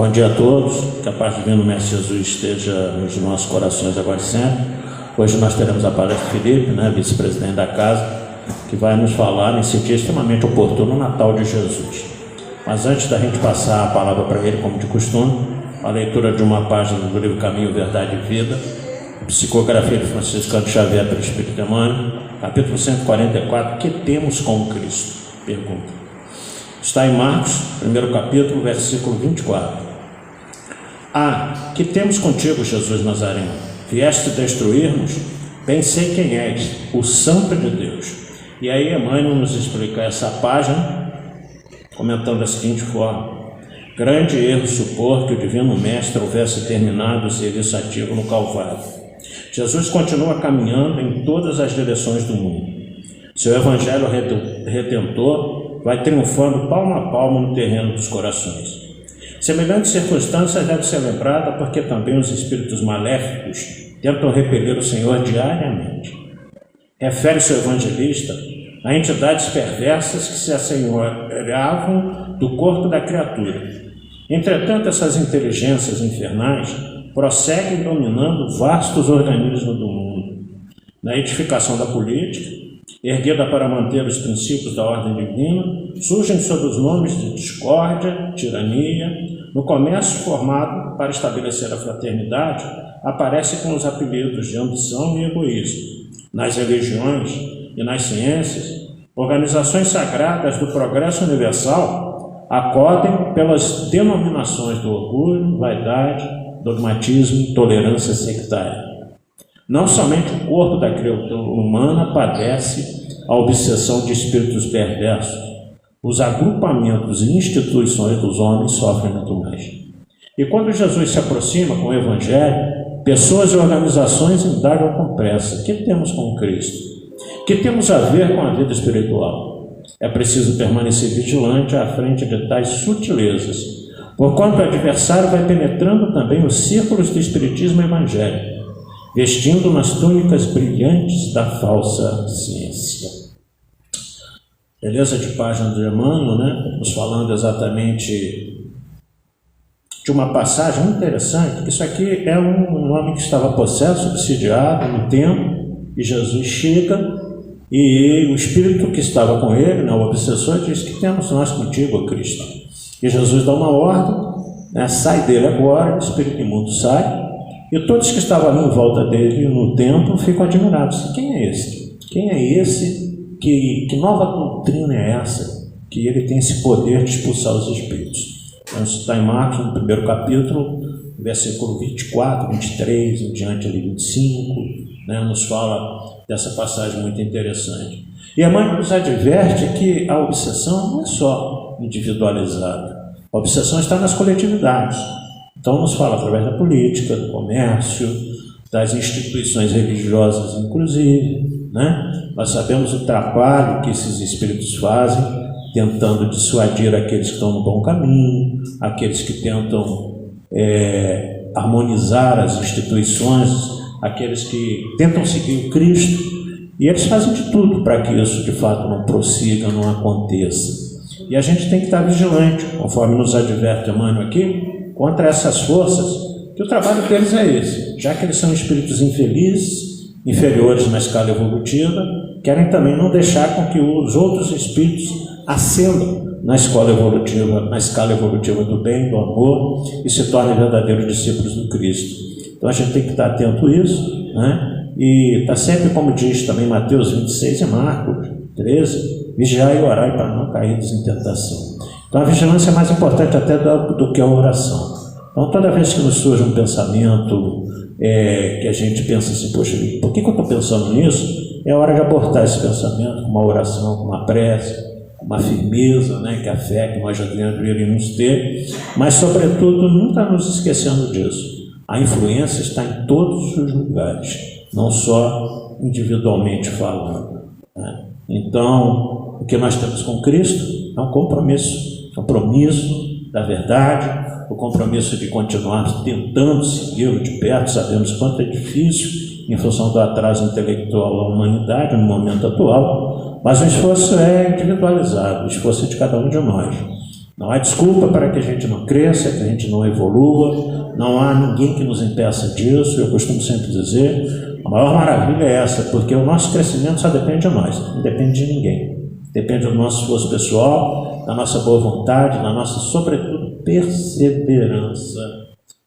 Bom dia a todos, que a paz divina do Mestre Jesus esteja nos nossos corações agora e sempre. Hoje nós teremos a palestra de Felipe, vice-presidente da casa, que vai nos falar nesse dia extremamente oportuno, o Natal de Jesus. Mas antes da gente passar a palavra para ele, como de costume, a leitura de uma página do livro Caminho, Verdade e Vida, Psicografia de Franciscano Xavier pelo Espírito Emmanuel, capítulo 144, que temos com Cristo? Pergunta. Está em Marcos, primeiro capítulo, versículo 24. Que temos contigo, Jesus Nazareno? Vieste destruir-nos? Bem sei quem és, o Santo de Deus. E aí Emmanuel nos explica essa página, comentando da seguinte forma: grande erro supor que o Divino Mestre houvesse terminado o serviço ativo no Calvário. Jesus continua caminhando em todas as direções do mundo. Seu Evangelho Redentor vai triunfando palmo a palmo no terreno dos corações. Semelhante circunstância deve ser lembrada porque também os espíritos maléficos tentam repelir o Senhor diariamente. Refere-se o evangelista a entidades perversas que se assenhoreavam do corpo da criatura. Entretanto, essas inteligências infernais prosseguem dominando vastos organismos do mundo. Na edificação da política, erguida para manter os princípios da ordem divina, surgem sob os nomes de discórdia, tirania. No comércio formado para estabelecer a fraternidade, aparece com os apelidos de ambição e egoísmo. Nas religiões e nas ciências, organizações sagradas do progresso universal acodem pelas denominações do orgulho, vaidade, dogmatismo e intolerância sectária. Não somente o corpo da criatura humana padece a obsessão de espíritos perversos, os agrupamentos e instituições dos homens sofrem muito mais. E quando Jesus se aproxima com o Evangelho, pessoas e organizações indagam com pressa: que temos com Cristo? Que temos a ver com a vida espiritual? É preciso permanecer vigilante à frente de tais sutilezas, porquanto o adversário vai penetrando também os círculos do espiritismo evangélico, vestindo nas túnicas brilhantes da falsa ciência. Beleza de página do Emmanuel, nos falando exatamente de uma passagem muito interessante. Isso aqui é um homem que estava possesso, obsidiado no templo, e Jesus chega, e o espírito que estava com ele, o obsessor, diz: que temos nós contigo, Cristo? E Jesus dá uma ordem, sai dele agora, o espírito imundo sai. E todos que estavam ali em volta dele no templo ficam admirados. Quem é esse? Quem é esse? Que nova doutrina é essa? Que ele tem esse poder de expulsar os espíritos. Então, isso está em Marcos, no primeiro capítulo, versículo 24, 23, em diante ali 25, nos fala dessa passagem muito interessante. E Emmanuel nos adverte que a obsessão não é só individualizada. A obsessão está nas coletividades. Então nos fala através da política, do comércio, das instituições religiosas inclusive, Nós sabemos o trabalho que esses espíritos fazem, tentando dissuadir aqueles que estão no bom caminho, aqueles que tentam harmonizar as instituições, aqueles que tentam seguir o Cristo, e eles fazem de tudo para que isso de fato não prossiga, não aconteça. E a gente tem que estar vigilante, conforme nos adverte Emmanuel aqui, contra essas forças, que o trabalho deles é esse. Já que eles são espíritos infelizes, inferiores na escala evolutiva, querem também não deixar com que os outros espíritos ascendam na escala evolutiva do bem, do amor, e se tornem verdadeiros discípulos do Cristo. Então a gente tem que estar atento a isso, e está sempre, como diz também Mateus 26 e Marcos 13, vigiai e orai para não cair em tentação. Então a vigilância é mais importante até do que a oração. Então toda vez que nos surge um pensamento que a gente pensa assim: poxa, por que eu estou pensando nisso? É hora de abortar esse pensamento com uma oração, com uma prece, com uma firmeza, que a fé que nós já deveríamos ter, mas sobretudo nunca nos esquecendo disso. A influência está em todos os lugares, não só individualmente falando. Então, o que nós temos com Cristo é um compromisso da verdade, o compromisso de continuar tentando segui-lo de perto. Sabemos quanto é difícil em função do atraso intelectual da humanidade no momento atual, mas o esforço é individualizado, o esforço é de cada um de nós. Não há desculpa para que a gente não cresça, que a gente não evolua, não há ninguém que nos impeça disso. Eu costumo sempre dizer, a maior maravilha é essa, porque o nosso crescimento só depende de nós, não depende de ninguém. Depende do nosso esforço pessoal, da nossa boa vontade, da nossa, sobretudo, perseverança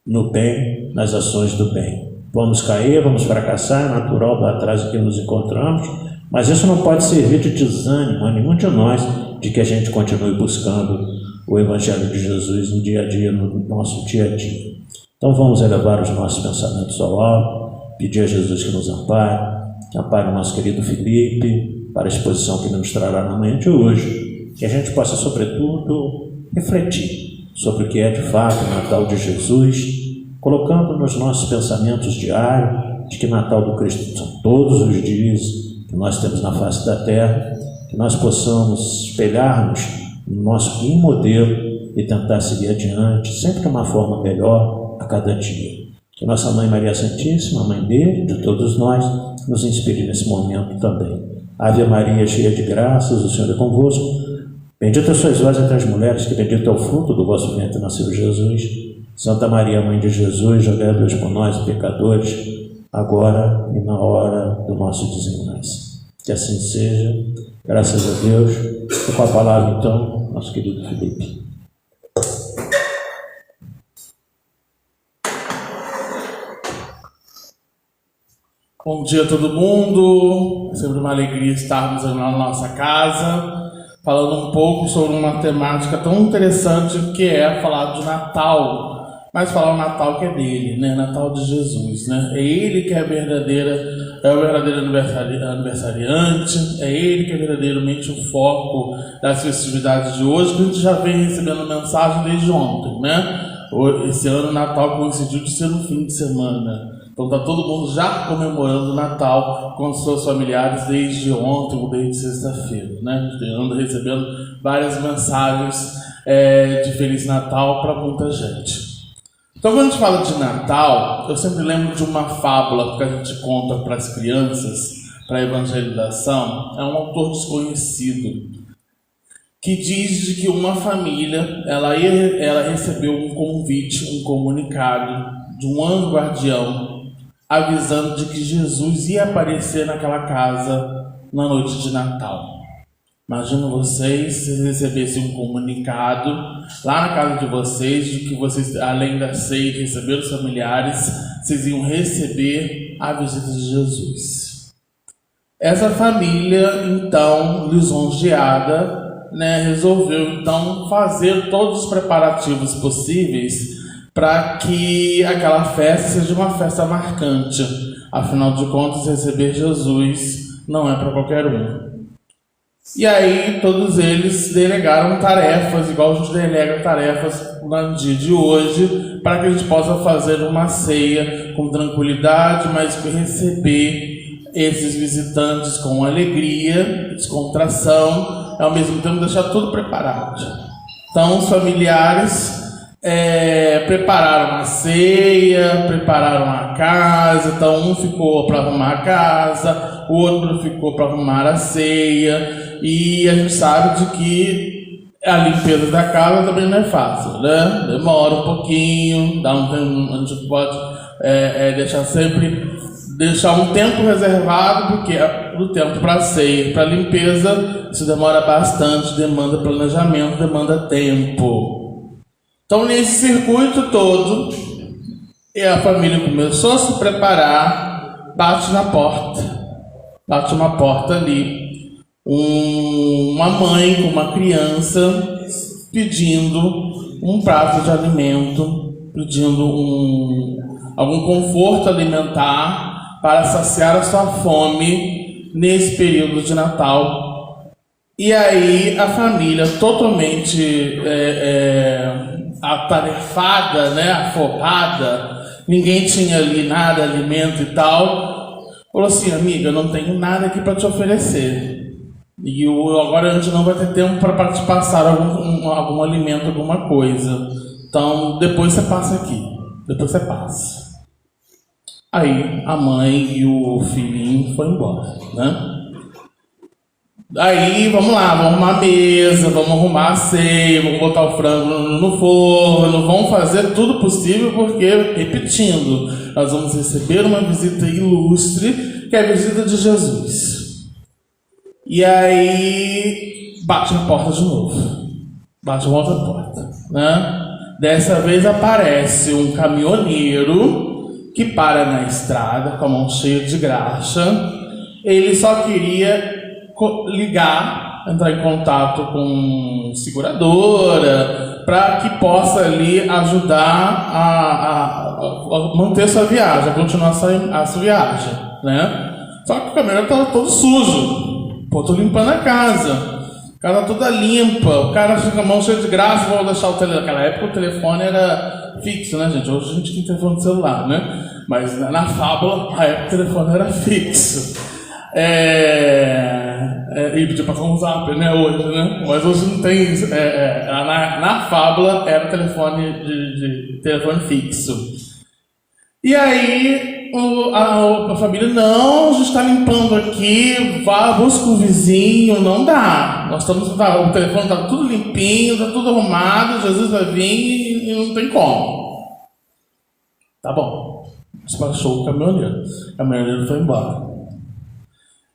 no bem, nas ações do bem. Vamos cair, vamos fracassar, é natural do atraso que nos encontramos, mas isso não pode servir de desânimo a nenhum de nós de que a gente continue buscando o Evangelho de Jesus no dia a dia, no nosso dia a dia. Então vamos elevar os nossos pensamentos ao alto, pedir a Jesus que nos ampare, que ampare o nosso querido Felipe, para a exposição que nos trará na manhã de hoje, que a gente possa, sobretudo, refletir sobre o que é de fato o Natal de Jesus, colocando nos nossos pensamentos diários de que Natal do Cristo são todos os dias que nós temos na face da terra, que nós possamos espelhar-nos no nosso guia modelo e tentar seguir adiante, sempre de uma forma melhor a cada dia. Que nossa Mãe Maria Santíssima, a Mãe dele, de todos nós, nos inspire nesse momento também. Ave Maria, cheia de graças, o Senhor é convosco. Bendita sois vós entre as mulheres, que bendito é o fruto do vosso ventre, nasceu Jesus. Santa Maria, Mãe de Jesus, rogai a Deus por nós, pecadores, agora e na hora do nosso desenlace. Que assim seja, graças a Deus. E com a palavra, então, nosso querido Felipe. Bom dia a todo mundo, é sempre uma alegria estarmos na nossa casa, falando um pouco sobre uma temática tão interessante que é falar de Natal, mas falar o Natal que é dele, né? Natal de Jesus, né? É ele que é o verdadeiro aniversariante, é ele que é verdadeiramente o foco das festividades de hoje, que a gente já vem recebendo mensagem desde ontem, né? Esse ano o Natal coincidiu de ser no fim de semana. Então está todo mundo já comemorando o Natal com os seus familiares desde ontem ou desde sexta-feira, né? Ando recebendo várias mensagens de Feliz Natal para muita gente. Então quando a gente fala de Natal, eu sempre lembro de uma fábula que a gente conta para as crianças, para a evangelização. É um autor desconhecido que diz de que uma família ela recebeu um convite, um comunicado de um anjo guardião avisando de que Jesus ia aparecer naquela casa na noite de Natal. Imagina vocês se recebessem um comunicado lá na casa de vocês de que vocês, além da ceia de receber os familiares, vocês iam receber a visita de Jesus. Essa família, então, lisonjeada, resolveu então fazer todos os preparativos possíveis para que aquela festa seja uma festa marcante. Afinal de contas, receber Jesus não é para qualquer um. E aí todos eles delegaram tarefas, igual a gente delega tarefas no dia de hoje, para que a gente possa fazer uma ceia com tranquilidade, mas receber esses visitantes com alegria, descontração, e ao mesmo tempo deixar tudo preparado. Então os familiares prepararam a ceia, prepararam a casa. Então um ficou para arrumar a casa, o outro ficou para arrumar a ceia, e a gente sabe de que a limpeza da casa também não é fácil, né? Demora um pouquinho, a gente pode deixar um tempo reservado, porque o tempo para ceia, para limpeza, isso demora bastante, demanda planejamento, demanda tempo. Então, nesse circuito todo, a família começou a se preparar, bate uma porta ali, uma mãe com uma criança pedindo um prato de alimento, pedindo algum conforto alimentar para saciar a sua fome nesse período de Natal. E aí a família totalmente atarefada, aforrada, ninguém tinha ali nada, alimento e tal, falou assim: amiga, eu não tenho nada aqui para te oferecer, e agora a gente não vai ter tempo para te passar algum alimento, alguma coisa, então depois você passa aqui, depois você passa. Aí a mãe e o filhinho foram embora, né? Aí, vamos lá, vamos arrumar a mesa, vamos arrumar a ceia, vamos botar o frango no forno, vamos fazer tudo possível, porque, repetindo, nós vamos receber uma visita ilustre, que é a visita de Jesus. E aí, bate na porta de novo. Bate uma outra porta, né? Dessa vez aparece um caminhoneiro que para na estrada com a mão cheia de graxa. Ele só queria ligar, entrar em contato com seguradora, para que possa ali ajudar a manter sua viagem, a continuar a sua viagem, né? Só que o caminhoneiro estava todo sujo. Pô, tô limpando a casa. A casa toda limpa, o cara fica com a mão cheia de graça, vou deixar o telefone. Naquela época o telefone era fixo, né, gente? Hoje a gente tem telefone de celular, né? Mas na fábula, a época o telefone era fixo. E podia passar um zap, né, hoje, né? Mas hoje não tem isso. Na fábula era telefone de telefone fixo. E aí a família, não, a gente está limpando aqui, vá, busca o vizinho, não dá. O telefone está tudo limpinho, está tudo arrumado, Jesus vai vir e não tem como. Tá bom. Despachou o caminhoneiro foi embora.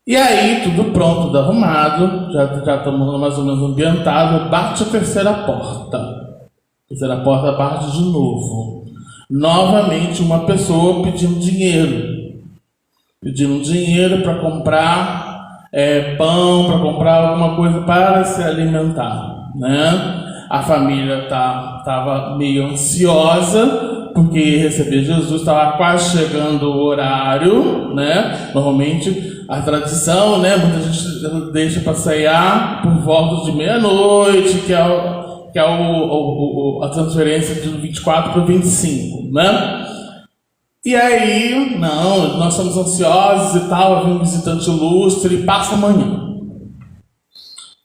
E aí, tudo pronto, tudo arrumado, já estamos mais ou menos ambientados, bate a terceira porta. A terceira porta bate de novo. Novamente uma pessoa pedindo dinheiro para comprar pão, para comprar alguma coisa para se alimentar, né? A família estava meio ansiosa, porque receber Jesus estava quase chegando o horário, né? Normalmente a tradição, né? Muita gente deixa para ceiar por volta de meia-noite, que é a transferência de 24 para 25, né? E aí, não, nós estamos ansiosos e tal, vai vir um visitante ilustre, passa amanhã.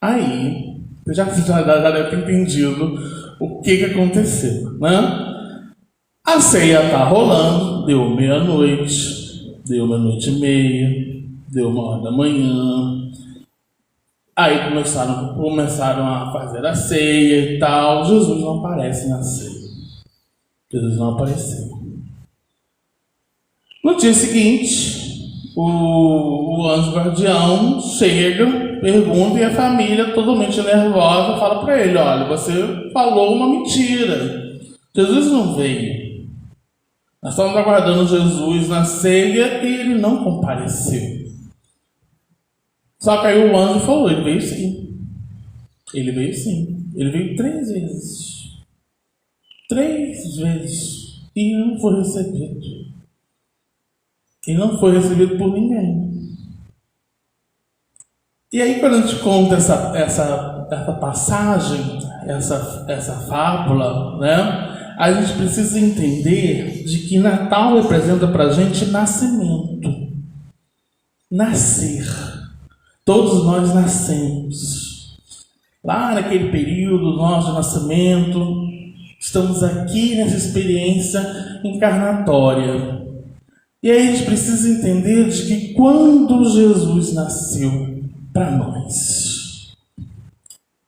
Aí, já deve ter entendido o que aconteceu, né? A ceia está rolando, deu meia-noite, deu meia-noite e meia, deu 1h da manhã. Aí começaram a fazer a ceia e tal. Jesus não aparece na ceia. Jesus não apareceu. No dia seguinte, o anjo guardião chega, pergunta, e a família, totalmente nervosa, fala para ele: olha, você falou uma mentira. Jesus não veio. Nós estamos aguardando Jesus na ceia e ele não compareceu. Só que aí o anjo falou: ele veio sim. Ele veio sim. Ele veio 3 vezes. 3 vezes. E não foi recebido. E não foi recebido por ninguém. E aí, quando a gente conta essa passagem, essa fábula, né? A gente precisa entender de que Natal representa para a gente nascimento. Nascer. Todos nós nascemos. Lá naquele período nosso de nascimento, estamos aqui nessa experiência encarnatória. E aí a gente precisa entender de que quando Jesus nasceu para nós,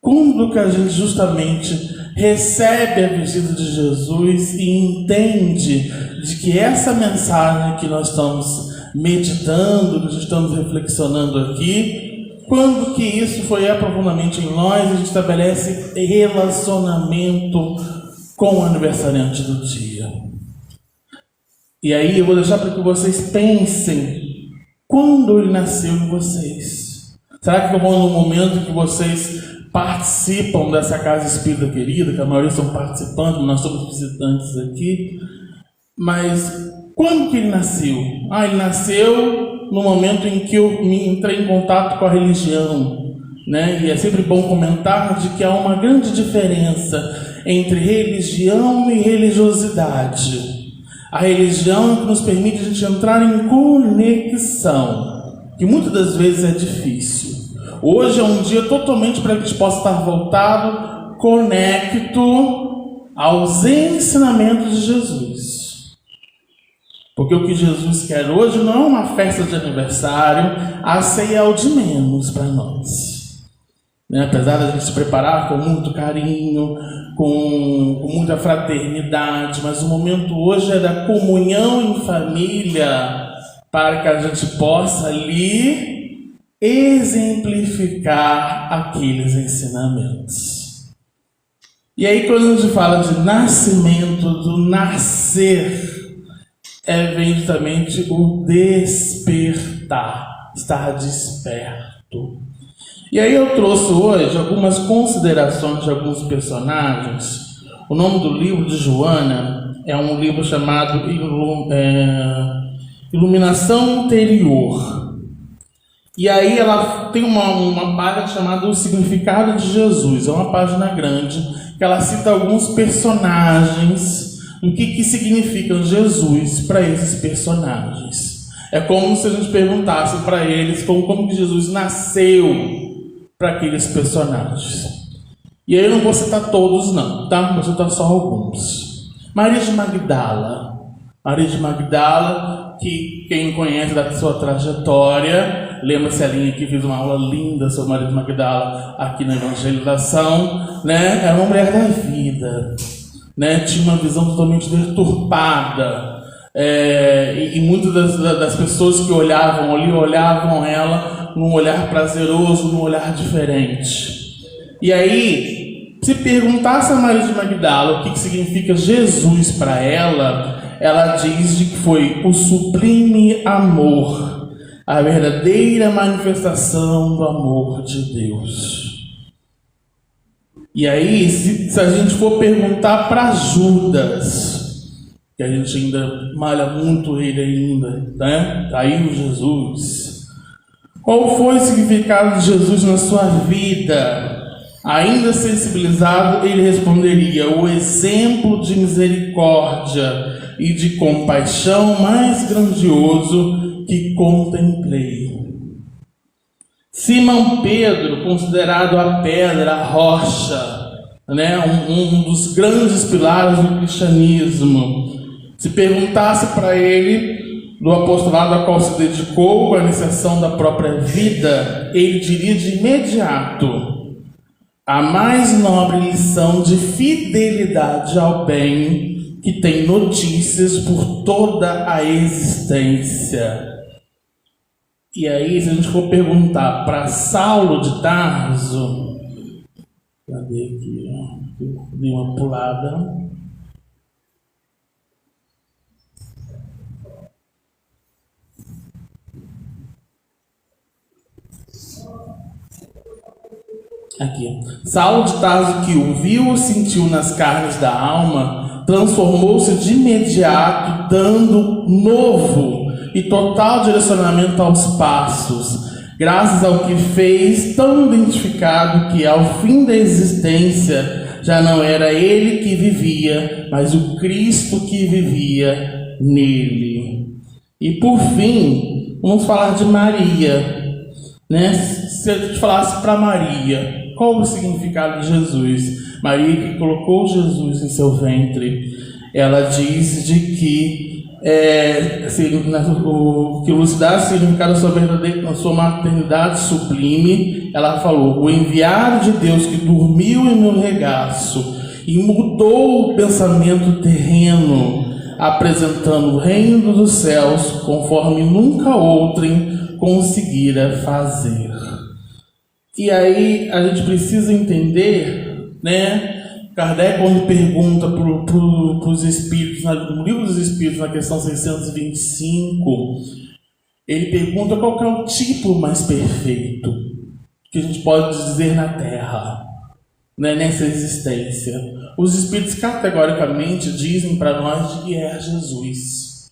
quando que a gente justamente recebe a visita de Jesus e entende de que essa mensagem que nós estamos meditando, que nós estamos reflexionando aqui, quando que isso foi profundamente em nós, a gente estabelece relacionamento com o aniversariante do dia. E aí eu vou deixar para que vocês pensem, quando ele nasceu em vocês? Será que foi no momento que vocês participam dessa casa espírita querida, que a maioria são participantes, nós somos visitantes aqui, mas quando que ele nasceu? Ele nasceu no momento em que eu entrei em contato com a religião, né? E é sempre bom comentar de que há uma grande diferença entre religião e religiosidade. A religião que nos permite a gente entrar em conexão, que muitas das vezes é difícil. Hoje é um dia totalmente para que a gente possa estar voltado, conecto aos ensinamentos de Jesus. Porque o que Jesus quer hoje não é uma festa de aniversário, a ceia é o de menos para nós. né? Apesar da gente se preparar com muito carinho, com muita fraternidade, mas o momento hoje é da comunhão em família, para que a gente possa ali exemplificar aqueles ensinamentos. E aí, quando a gente fala de nascimento, do nascer, vem justamente o despertar, estar desperto. E aí eu trouxe hoje algumas considerações de alguns personagens. O nome do livro de Joana é um livro chamado Iluminação Interior. E aí ela tem uma página chamada O Significado de Jesus. É uma página grande que ela cita alguns personagens, o que significa Jesus para esses personagens. É como se a gente perguntasse para eles como que Jesus nasceu para aqueles personagens. E aí eu não vou citar todos não, tá? Vou citar só alguns. Maria de Magdala. Maria de Magdala, que quem conhece da sua trajetória, lembra-se a linha que fiz uma aula linda sobre Maria de Magdala aqui na evangelização, né? Era uma mulher da vida, né? Tinha uma visão totalmente deturpada, e muitas das pessoas que olhavam ali, olhavam ela num olhar prazeroso, num olhar diferente. E aí, se perguntasse a Maria de Magdala o que significa Jesus para ela, ela diz de que foi o sublime amor, a verdadeira manifestação do amor de Deus. E aí, se a gente for perguntar para Judas, que a gente ainda malha muito ele ainda, né? Caiu Jesus. Qual foi o significado de Jesus na sua vida? Ainda sensibilizado, ele responderia: o exemplo de misericórdia e de compaixão mais grandioso que contemplei. Simão Pedro, considerado a pedra, a rocha, né? um dos grandes pilares do cristianismo. Se perguntasse para ele, do apostolado a qual se dedicou, com a iniciação da própria vida, ele diria de imediato: a mais nobre lição de fidelidade ao bem que tem notícias por toda a existência. E aí, se a gente for perguntar para Saulo de Tarso, cadê aqui? Eu dei uma pulada. Aqui. Saulo de Tarso, que o viu ou sentiu nas carnes da alma, transformou-se de imediato, dando novo e total direcionamento aos passos, graças ao que fez, tão identificado que ao fim da existência já não era ele que vivia, mas o Cristo que vivia nele. E por fim, vamos falar de Maria, né? Se a gente falasse para Maria, qual o significado de Jesus? Maria que colocou Jesus em seu ventre, ela diz de que o que elucidar o significado da sua maternidade sublime. Ela falou: o enviado de Deus que dormiu em meu regaço e mudou o pensamento terreno, apresentando o reino dos céus conforme nunca outrem conseguira fazer. E aí a gente precisa entender, né? Kardec, quando pergunta para os Espíritos, no Livro dos Espíritos, na questão 625, ele pergunta qual que é o tipo mais perfeito que a gente pode dizer na Terra, né, nessa existência. Os Espíritos categoricamente dizem para nós que é Jesus.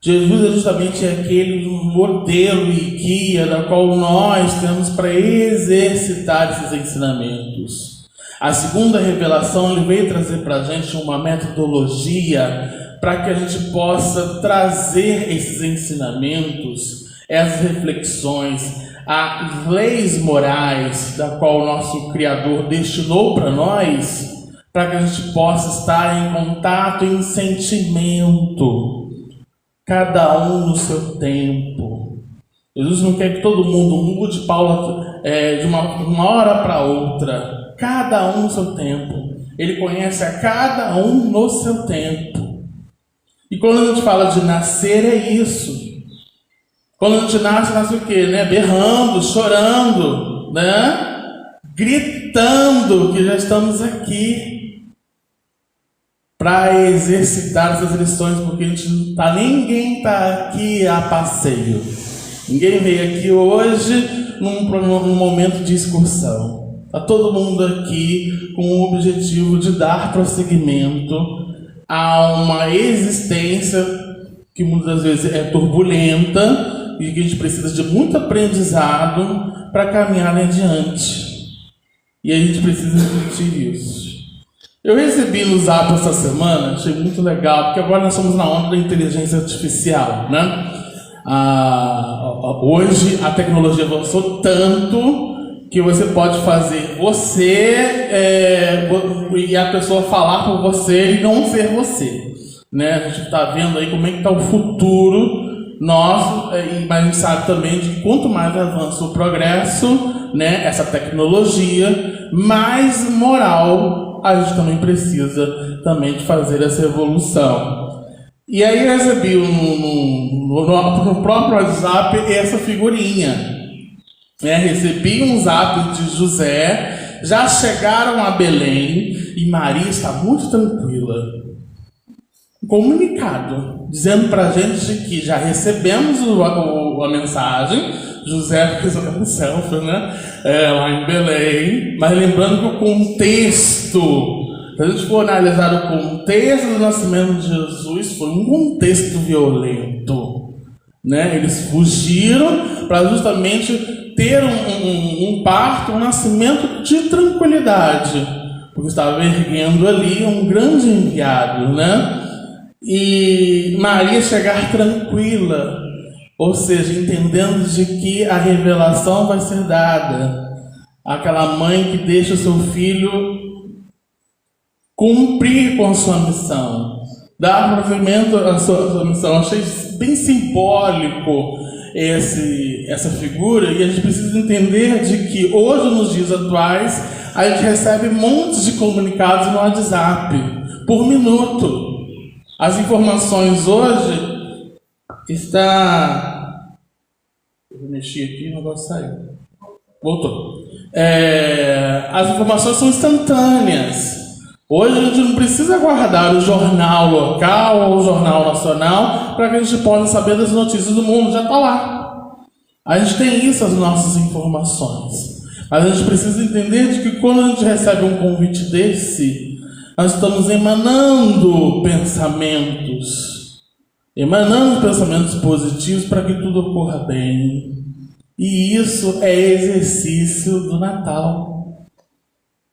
Jesus é justamente aquele modelo e guia da qual nós temos para exercitar esses ensinamentos. A segunda revelação, ele veio trazer para a gente uma metodologia para que a gente possa trazer esses ensinamentos, essas reflexões, as leis morais da qual o nosso Criador destinou para nós, para que a gente possa estar em contato, em sentimento, cada um no seu tempo, Jesus não quer que todo mundo mude, Paulo, de uma hora para outra. Cada um no seu tempo. Ele conhece a cada um no seu tempo. E quando a gente fala de nascer, é isso. Quando a gente nasce, nasce o quê? Né? Berrando, chorando, né? Gritando que já estamos aqui para exercitar essas lições, porque ninguém está aqui a passeio. Ninguém veio aqui hoje num momento de excursão. Está todo mundo aqui com o objetivo de dar prosseguimento a uma existência que muitas vezes é turbulenta e que a gente precisa de muito aprendizado para caminhar adiante. E a gente precisa refletir isso. Eu recebi no Zap essa semana, achei muito legal, porque agora nós estamos na onda da inteligência artificial, né? Hoje a tecnologia avançou tanto que você pode fazer e a pessoa falar por você e não ser você, né? A gente está vendo aí como é que está o futuro nosso, mas a gente sabe também de que quanto mais avança o progresso, né, essa tecnologia, mais moral a gente também precisa também de fazer essa evolução. E aí eu recebi no próprio WhatsApp essa figurinha. Recebi um zap de José, já chegaram a Belém e Maria está muito tranquila. Comunicado, dizendo para a gente que já recebemos a mensagem. José fez uma selfie, né? Lá em Belém, mas lembrando que o contexto, se a gente for analisar o contexto do nascimento de Jesus, foi um contexto violento, né? Eles fugiram para justamente ter um parto, um nascimento de tranquilidade, porque estava erguendo ali um grande enviado, né? E Maria chegar tranquila, ou seja, entendendo de que a revelação vai ser dada. Aquela mãe que deixa o seu filho cumprir com a sua missão, dar provimento à sua missão. Achei bem simbólico essa figura, e a gente precisa entender de que hoje, nos dias atuais, a gente recebe montes de comunicados no WhatsApp por minuto. As informações hoje eu vou mexer aqui, o negócio saiu. Voltou. As informações são instantâneas. Hoje a gente não precisa guardar o jornal local ou o jornal nacional para que a gente possa saber das notícias do mundo. Já está lá. A gente tem isso, as nossas informações. Mas a gente precisa entender de que quando a gente recebe um convite desse, nós estamos emanando pensamentos positivos para que tudo ocorra bem. E isso é exercício do Natal.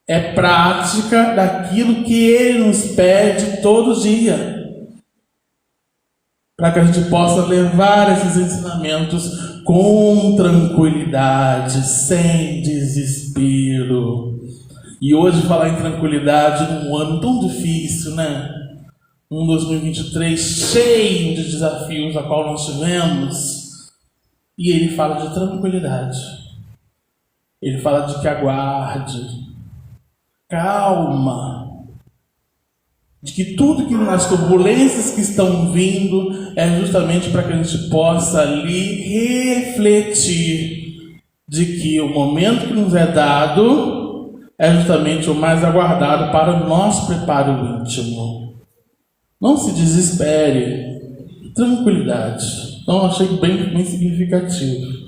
É prática daquilo que Ele nos pede todo dia, para que a gente possa levar esses ensinamentos com tranquilidade, sem desespero. E hoje falar em tranquilidade num ano tão difícil, né? Um 2023 cheio de desafios a qual nós tivemos, e ele fala de tranquilidade. Ele fala de que aguarde, calma, de que tudo que nas turbulências que estão vindo é justamente para que a gente possa ali refletir de que o momento que nos é dado é justamente o mais aguardado para o nosso preparo íntimo. Não se desespere, tranquilidade. Então, achei bem significativo.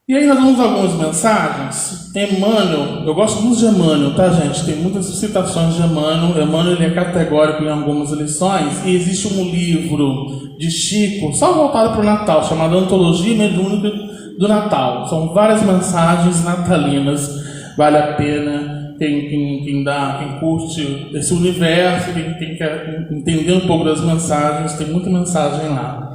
E aí nós vamos algumas mensagens. Emmanuel, eu gosto muito de Emmanuel, tá, gente? Tem muitas citações de Emmanuel. Emmanuel, ele é categórico em algumas lições. E existe um livro de Chico, só voltado para o Natal, chamado Antologia Mediúnica do Natal. São várias mensagens natalinas. Vale a pena. Quem curte esse universo, quem quer entender um pouco das mensagens, tem muita mensagem lá.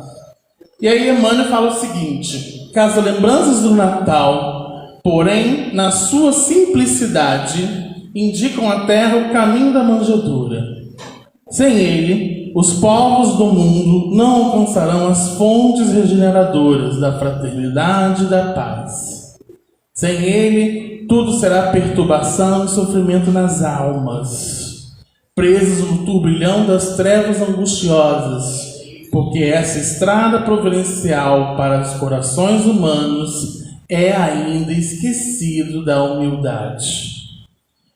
E aí Emmanuel fala o seguinte: que as lembranças do Natal, porém, na sua simplicidade, indicam à terra o caminho da manjedoura. Sem ele, os povos do mundo não alcançarão as fontes regeneradoras da fraternidade e da paz. Sem ele, tudo será perturbação e sofrimento nas almas, presos no turbilhão das trevas angustiosas, porque essa estrada providencial para os corações humanos é ainda esquecido da humildade.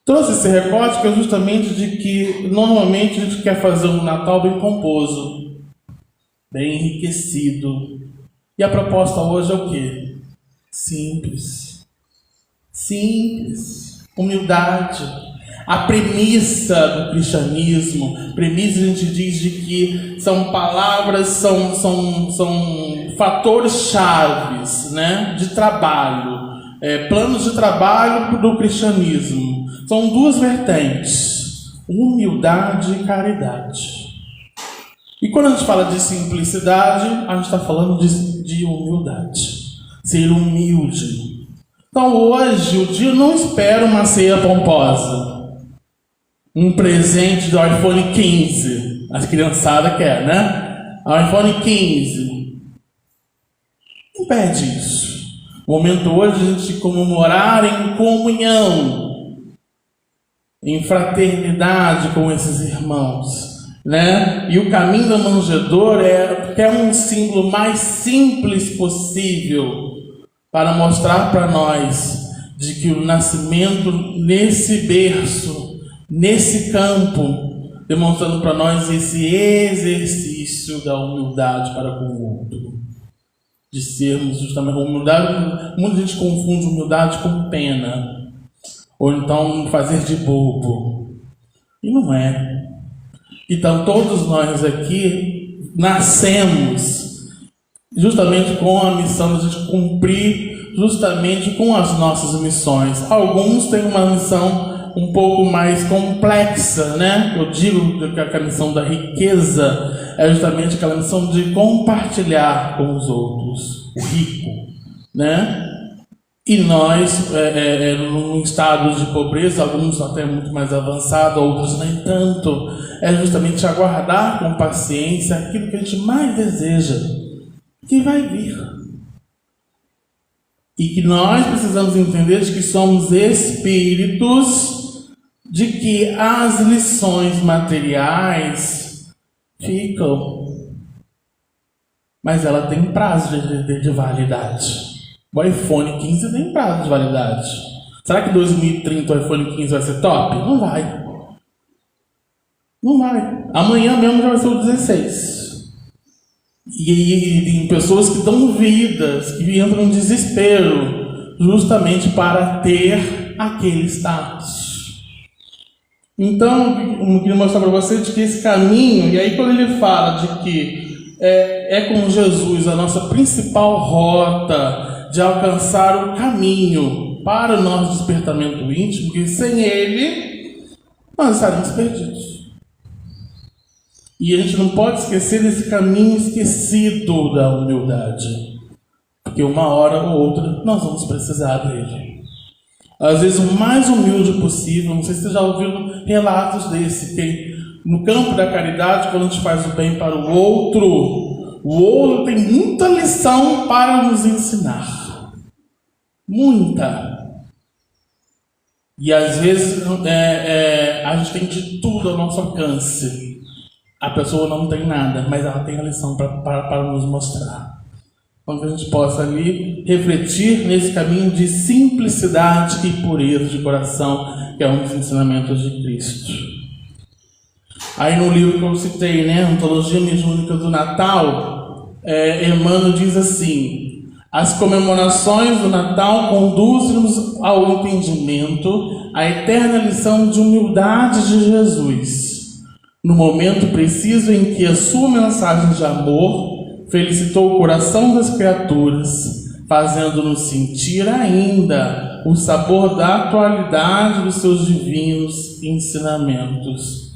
Trouxe esse recorte que é justamente de que normalmente a gente quer fazer um Natal bem pomposo, bem enriquecido. E a proposta hoje é o quê? Simples. Simples. Humildade. A premissa do cristianismo, premissa a gente diz de que são palavras, são fatores chaves, né, de trabalho, planos de trabalho do cristianismo. São duas vertentes, humildade e caridade. E quando a gente fala de simplicidade, a gente está falando de humildade, ser humilde. Então hoje, o dia não espera uma ceia pomposa, um presente do iPhone 15, as criançadas querem, né? iPhone 15. Não pede isso. O momento hoje é a gente comemorar em comunhão, em fraternidade com esses irmãos, né? E o caminho da manjedoura é um símbolo mais simples possível para mostrar para nós de que o nascimento nesse berço, nesse campo, demonstrando para nós esse exercício da humildade para com o outro, de sermos justamente humildade. Muita gente confunde humildade com pena, ou então fazer de bobo, e não é. Então todos nós aqui nascemos justamente com a missão de a gente cumprir justamente com as nossas missões. Alguns têm uma missão um pouco mais complexa, né? Eu digo que a missão da riqueza é justamente aquela missão de compartilhar com os outros, o rico, né? E nós, num estado de pobreza, alguns até muito mais avançados, outros nem tanto, é justamente aguardar com paciência aquilo que a gente mais deseja, que vai vir. E que nós precisamos entender de que somos espíritos, de que as lições materiais ficam, mas ela tem prazo de validade. O iPhone 15 tem prazo de validade. Será que em 2030 o iPhone 15 vai ser top? Não vai. Não vai. Amanhã mesmo já vai ser o 16. E tem pessoas que dão vidas, que entram em desespero, justamente para ter aquele status. Então, eu queria mostrar para vocês que esse caminho, e aí quando ele fala de que é com Jesus a nossa principal rota de alcançar o caminho para o nosso despertamento íntimo, que sem ele nós estaremos perdidos. E a gente não pode esquecer desse caminho esquecido da humildade, porque uma hora ou outra nós vamos precisar dele. Às vezes o mais humilde possível, não sei se você já ouviu relatos desse, que no campo da caridade, quando a gente faz o bem para o outro tem muita lição para nos ensinar. Muita. E às vezes a gente tem de tudo ao nosso alcance. A pessoa não tem nada, mas ela tem a lição para nos mostrar. Então que a gente possa ali refletir nesse caminho de simplicidade e pureza de coração, que é um dos ensinamentos de Cristo. Aí no livro que eu citei, né, Antologia Mediúnica do Natal, Emmanuel diz assim: as comemorações do Natal conduzem-nos ao entendimento, à eterna lição de humildade de Jesus, no momento preciso em que a sua mensagem de amor felicitou o coração das criaturas, fazendo-nos sentir ainda o sabor da atualidade dos seus divinos ensinamentos.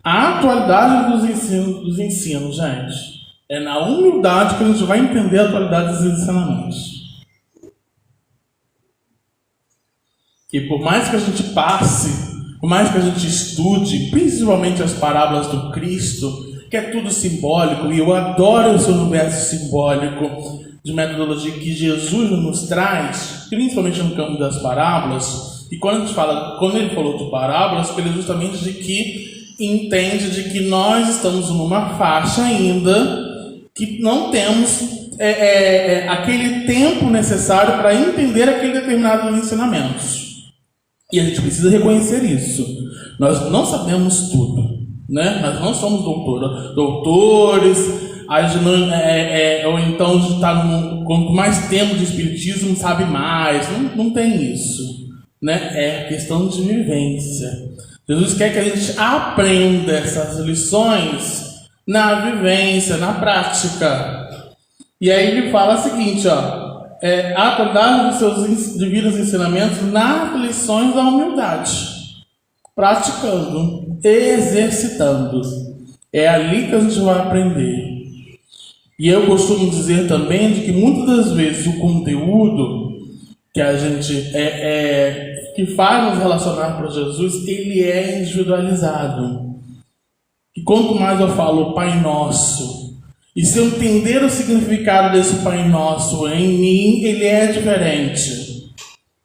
A atualidade dos ensinos, gente, é na humildade que a gente vai entender a atualidade dos ensinamentos. E por mais que a gente passe, por mais que a gente estude, principalmente as parábolas do Cristo, que é tudo simbólico, e eu adoro esse universo simbólico de metodologia que Jesus nos traz, principalmente no campo das parábolas. E quando ele falou de parábolas, ele justamente de que entende de que nós estamos numa faixa ainda que não temos aquele tempo necessário para entender aquele determinado ensinamentos. E a gente precisa reconhecer isso. Nós não sabemos tudo, né? Nós não somos doutores, ou então quanto mais tempo de espiritismo sabe mais. Não tem isso, né? É questão de vivência. Jesus quer que a gente aprenda essas lições na vivência, na prática. E aí ele fala o seguinte, acordar dos seus divinos ensinamentos nas lições da humildade, praticando, exercitando. É ali que a gente vai aprender. E eu costumo dizer também de que muitas das vezes o conteúdo que a gente que faz nos relacionar para Jesus, ele é individualizado. E quanto mais eu falo Pai Nosso, e se eu entender o significado desse Pai Nosso em mim, ele é diferente.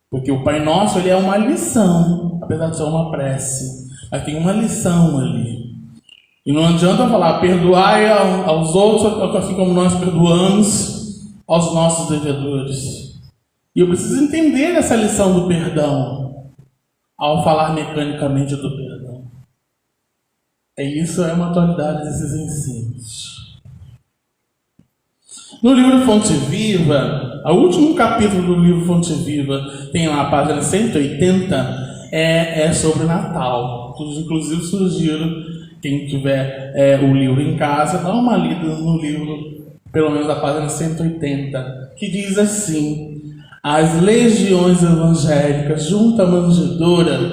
Porque o Pai Nosso, ele é uma lição, apesar de ser uma prece. Mas tem uma lição ali. E não adianta falar, perdoai aos outros, assim como nós perdoamos aos nossos devedores. E eu preciso entender essa lição do perdão, ao falar mecanicamente do perdão. Isso é uma atualidade desses ensinos. No livro Fonte Viva, o último capítulo do livro Fonte Viva, tem lá a página 180, é sobre Natal. Inclusive sugiro, quem tiver o livro em casa, dá uma lida no livro, pelo menos a página 180, que diz assim: as legiões evangélicas, junto à manjedoura,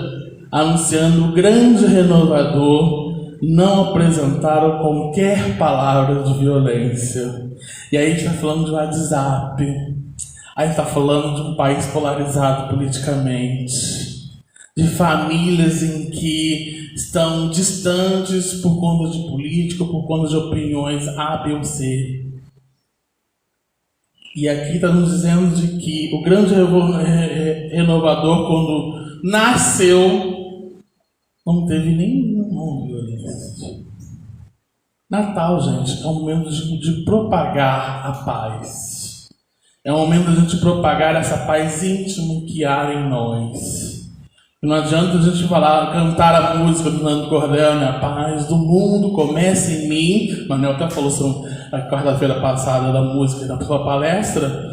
anunciando o grande renovador, não apresentaram qualquer palavra de violência. E aí a gente está falando de WhatsApp, a gente está falando de um país polarizado politicamente, de famílias em que estão distantes por conta de política, por conta de opiniões A, B ou C. E aqui está nos dizendo de que o grande renovador, quando nasceu, não teve nenhuma violência. Natal, gente, é um momento de propagar a paz. É um momento de a gente propagar essa paz íntima que há em nós. E não adianta a gente cantar a música do Nando Cordel, né? A paz do mundo começa em mim. Manuel até falou sobre a quarta-feira passada da música na sua palestra.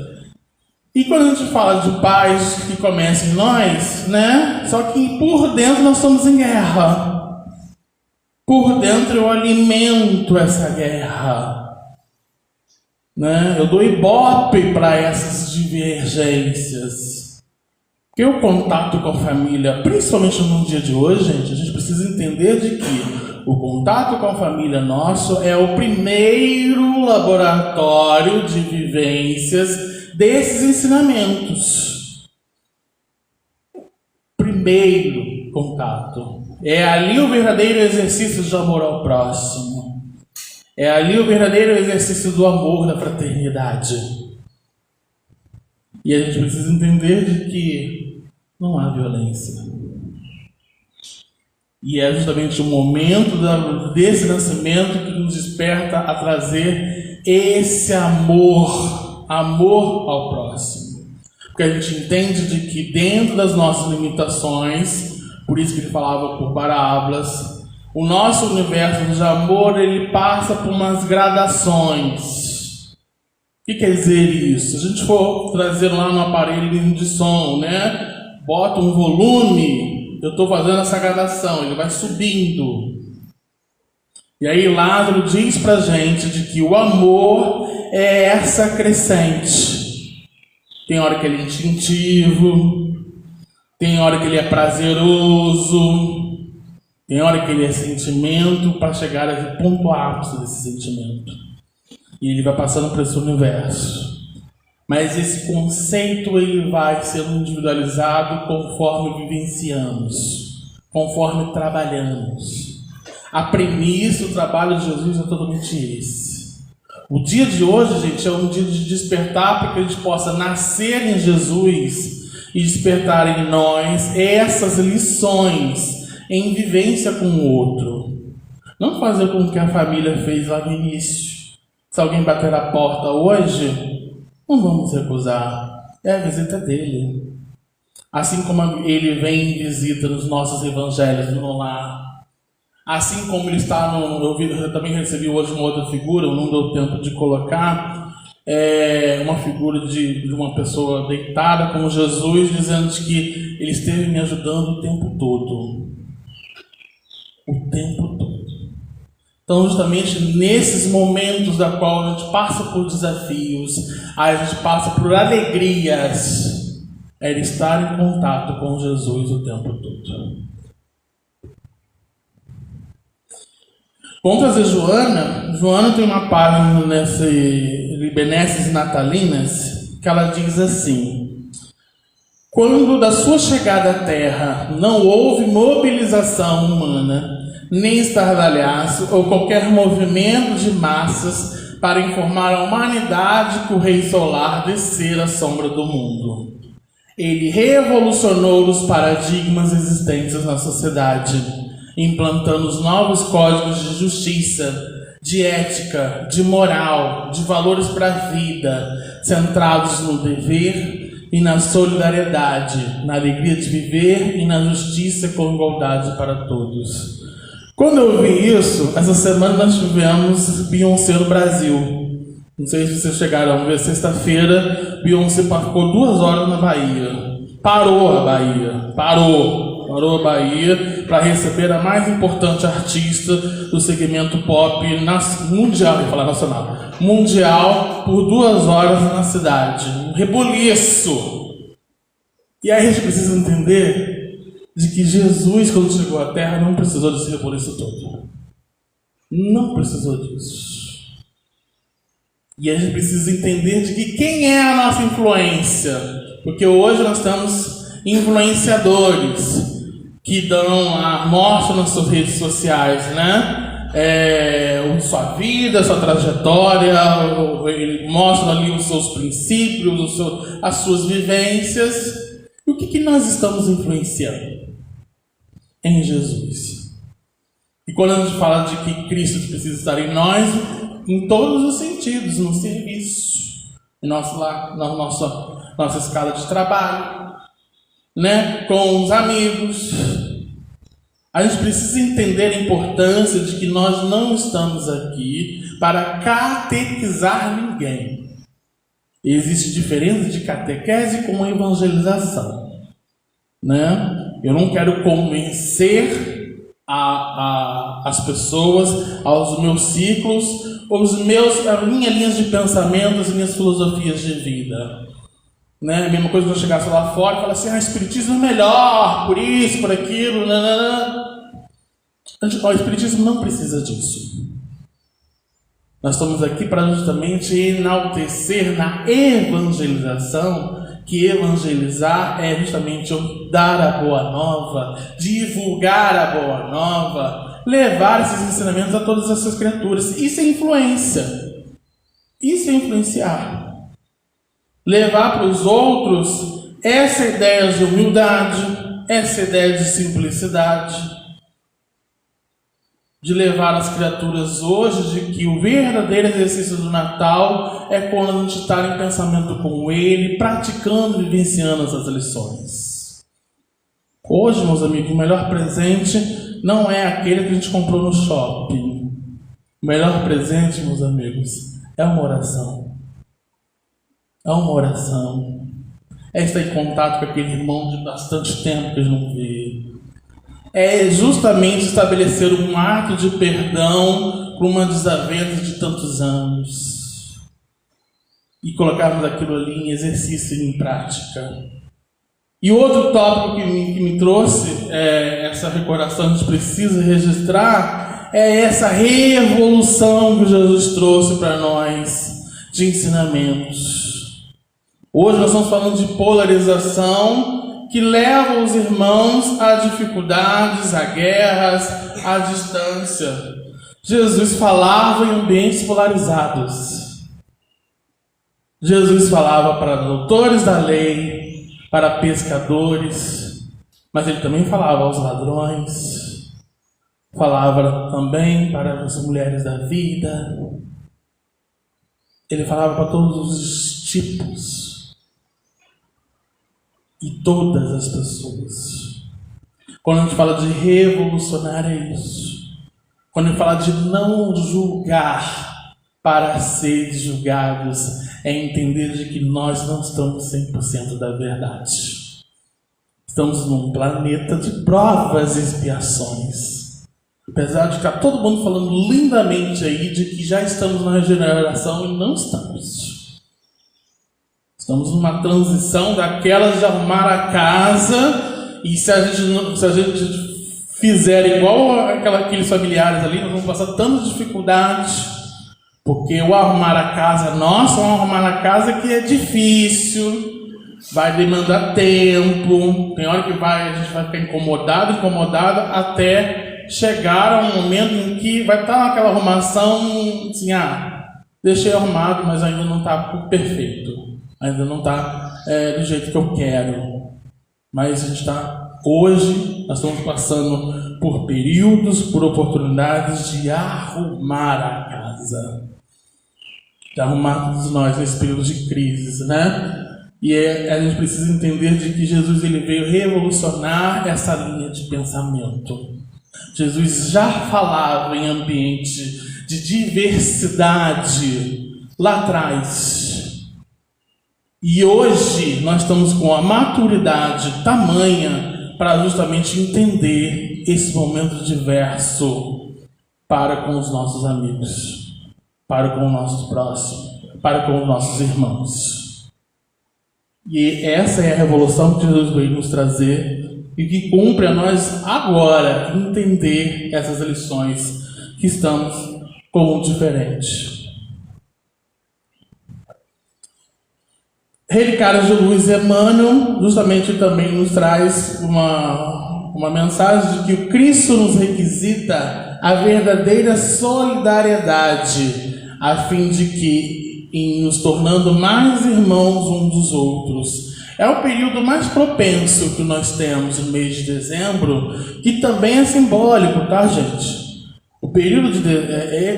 E quando a gente fala de paz que começa em nós, né? Só que por dentro nós estamos em guerra. Por dentro eu alimento essa guerra, né? Eu dou ibope para essas divergências. Porque o contato com a família, principalmente no dia de hoje, gente, a gente precisa entender de que o contato com a família nosso é o primeiro laboratório de vivências desses ensinamentos. Primeiro contato. É ali o verdadeiro exercício de amor ao próximo. É ali o verdadeiro exercício do amor, da fraternidade. E a gente precisa entender de que não há violência. E é justamente o momento desse nascimento que nos desperta a trazer esse amor ao próximo. Porque a gente entende de que dentro das nossas limitações, por isso que ele falava por parábolas, o nosso universo de amor, ele passa por umas gradações. O que quer dizer isso? Se a gente for trazer lá no aparelho de som, né? Bota um volume, eu estou fazendo essa gradação, ele vai subindo. E aí Lázaro diz pra gente de que o amor é essa crescente. Tem hora que ele é instintivo, tem hora que ele é prazeroso, tem hora que ele é sentimento, para chegar a ponto ápice desse sentimento. E ele vai passando por esse universo. Mas esse conceito ele vai sendo individualizado conforme vivenciamos, conforme trabalhamos. A premissa do trabalho de Jesus é totalmente esse. O dia de hoje, gente, é um dia de despertar para que a gente possa nascer em Jesus e despertar em nós essas lições em vivência com o outro. Não fazer como que a família fez lá no início. Se alguém bater a porta hoje, não vamos recusar. É a visita dele. Assim como ele vem e visita nos nossos evangelhos no lar. Assim como ele está no... Eu também recebi hoje uma outra figura, não deu tempo de colocar. Uma figura de uma pessoa deitada como Jesus, dizendo que ele esteve me ajudando o tempo todo. O tempo todo. Então, justamente nesses momentos da qual a gente passa por desafios, a gente passa por alegrias, é ele estar em contato com Jesus o tempo todo. Vamos trazer Joana. Joana tem uma página nesse Benesses Natalinas que ela diz assim: quando da sua chegada à Terra não houve mobilização humana, nem estardalhaço ou qualquer movimento de massas para informar a humanidade que o Rei Solar descera à sombra do mundo. Ele revolucionou os paradigmas existentes na sociedade, implantando os novos códigos de justiça, de ética, de moral, de valores para a vida, centrados no dever e na solidariedade, na alegria de viver e na justiça com igualdade para todos. Quando eu vi isso, essa semana nós tivemos Beyoncé no Brasil. Não sei se vocês chegaram a ver, sexta-feira, Beyoncé ficou 2 horas na Bahia. Parou a Bahia para receber a mais importante artista do segmento pop mundial, ia falar nacional, mundial, por 2 horas na cidade. Um rebuliço. E aí a gente precisa entender de que Jesus, quando chegou à Terra, não precisou desse rebuliço todo. Não precisou disso. E a gente precisa entender de que quem é a nossa influência. Porque hoje nós temos influenciadores que mostram nas suas redes sociais, né? Sua vida, sua trajetória, ele mostra ali os seus princípios, as suas vivências. E o que nós estamos influenciando? Em Jesus. E quando a gente fala de que Cristo precisa estar em nós, em todos os sentidos, no serviço, na nossa escala de trabalho, né? Com os amigos. A gente precisa entender a importância de que nós não estamos aqui para catequizar ninguém. Existe diferença de catequese com a evangelização, né? Eu não quero convencer as pessoas aos meus ciclos, as minhas linhas de pensamento, as minhas filosofias de vida. Né? A mesma coisa que eu chegasse lá fora e falasse assim: Espiritismo é melhor, por isso, por aquilo. O Espiritismo não precisa disso. Nós estamos aqui para justamente enaltecer na evangelização, que evangelizar é justamente dar a boa nova, divulgar a boa nova, levar esses ensinamentos a todas essas criaturas. Isso é influência. Isso é influenciar. Levar para os outros essa ideia de humildade, essa ideia de simplicidade, de levar as criaturas hoje de que o verdadeiro exercício do Natal é quando a gente está em pensamento com Ele, praticando e vivenciando essas lições. Hoje, meus amigos, o melhor presente não é aquele que a gente comprou no shopping. O melhor presente, meus amigos, é uma oração. É uma oração. É estar em contato com aquele irmão de bastante tempo que a gente não vê. É justamente estabelecer um ato de perdão por uma desavença de tantos anos. E colocarmos aquilo ali em exercício e em prática. E outro tópico que me trouxe, essa recordação que a gente precisa registrar, é essa revolução que Jesus trouxe para nós de ensinamentos. Hoje nós estamos falando de polarização que leva os irmãos a dificuldades, a guerras, a distância. Jesus falava em ambientes polarizados. Jesus falava para doutores da lei, para pescadores, mas ele também falava aos ladrões, falava também para as mulheres da vida. Ele falava para todos os tipos e todas as pessoas. Quando a gente fala de revolucionar, é isso. Quando a gente fala de não julgar para ser julgados, é entender de que nós não estamos 100% da verdade. Estamos num planeta de provas e expiações. Apesar de estar todo mundo falando lindamente aí de que já estamos na regeneração, e não estamos. Estamos numa transição daquelas de arrumar a casa, e se a gente fizer igual aqueles familiares ali, nós vamos passar tantas dificuldades, porque o arrumar a casa, nossa, o arrumar a casa que é difícil, vai demandar tempo, tem hora que a gente vai ficar incomodado, até chegar a um momento em que vai estar aquela arrumação, assim, deixei arrumado, mas ainda não está perfeito, ainda não está do jeito que eu quero. Mas a gente hoje, nós estamos passando por períodos, por oportunidades de arrumar a casa, de arrumar todos nós nesse período de crise, né? E a gente precisa entender de que Jesus ele veio revolucionar essa linha de pensamento. Jesus já falava em ambiente de diversidade lá atrás. E hoje nós estamos com a maturidade tamanha para justamente entender esse momento diverso para com os nossos amigos, para com o nosso próximo, para com os nossos irmãos. E essa é a revolução que Jesus veio nos trazer e que cumpre a nós agora entender essas lições que estamos como diferentes. Relicários de Luz Emmanuel justamente também nos traz uma mensagem de que o Cristo nos requisita a verdadeira solidariedade, a fim de que, em nos tornando mais irmãos uns dos outros. É o período mais propenso que nós temos no mês de dezembro, que também é simbólico, tá, gente?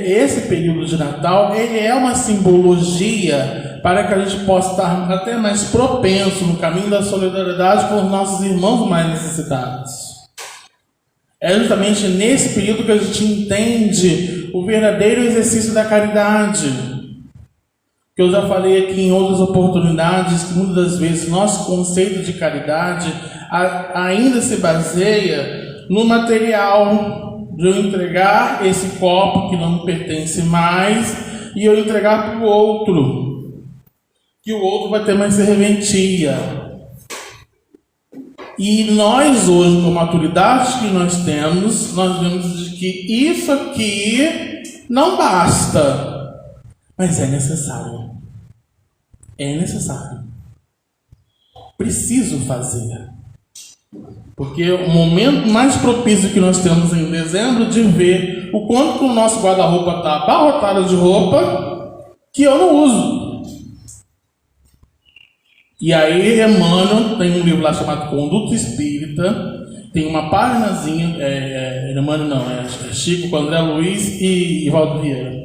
Esse período de Natal, ele é uma simbologia para que a gente possa estar até mais propenso no caminho da solidariedade com os nossos irmãos mais necessitados. É justamente nesse período que a gente entende o verdadeiro exercício da caridade. Que eu já falei aqui em outras oportunidades, que muitas das vezes nosso conceito de caridade ainda se baseia no material, de eu entregar esse copo que não me pertence mais e eu entregar para o outro, que o outro vai ter mais serventia. E nós hoje, com a maturidade que nós temos, nós vemos que isso aqui não basta. Mas é necessário. É necessário. Preciso fazer. Porque o momento mais propício que nós temos em dezembro de ver o quanto que o nosso guarda-roupa está abarrotado de roupa que eu não uso. E aí Emmanuel tem um livro lá chamado Conduta Espírita. Tem uma páginazinha, Emmanuel não, é Chico, André Luiz e Valdo Vieira.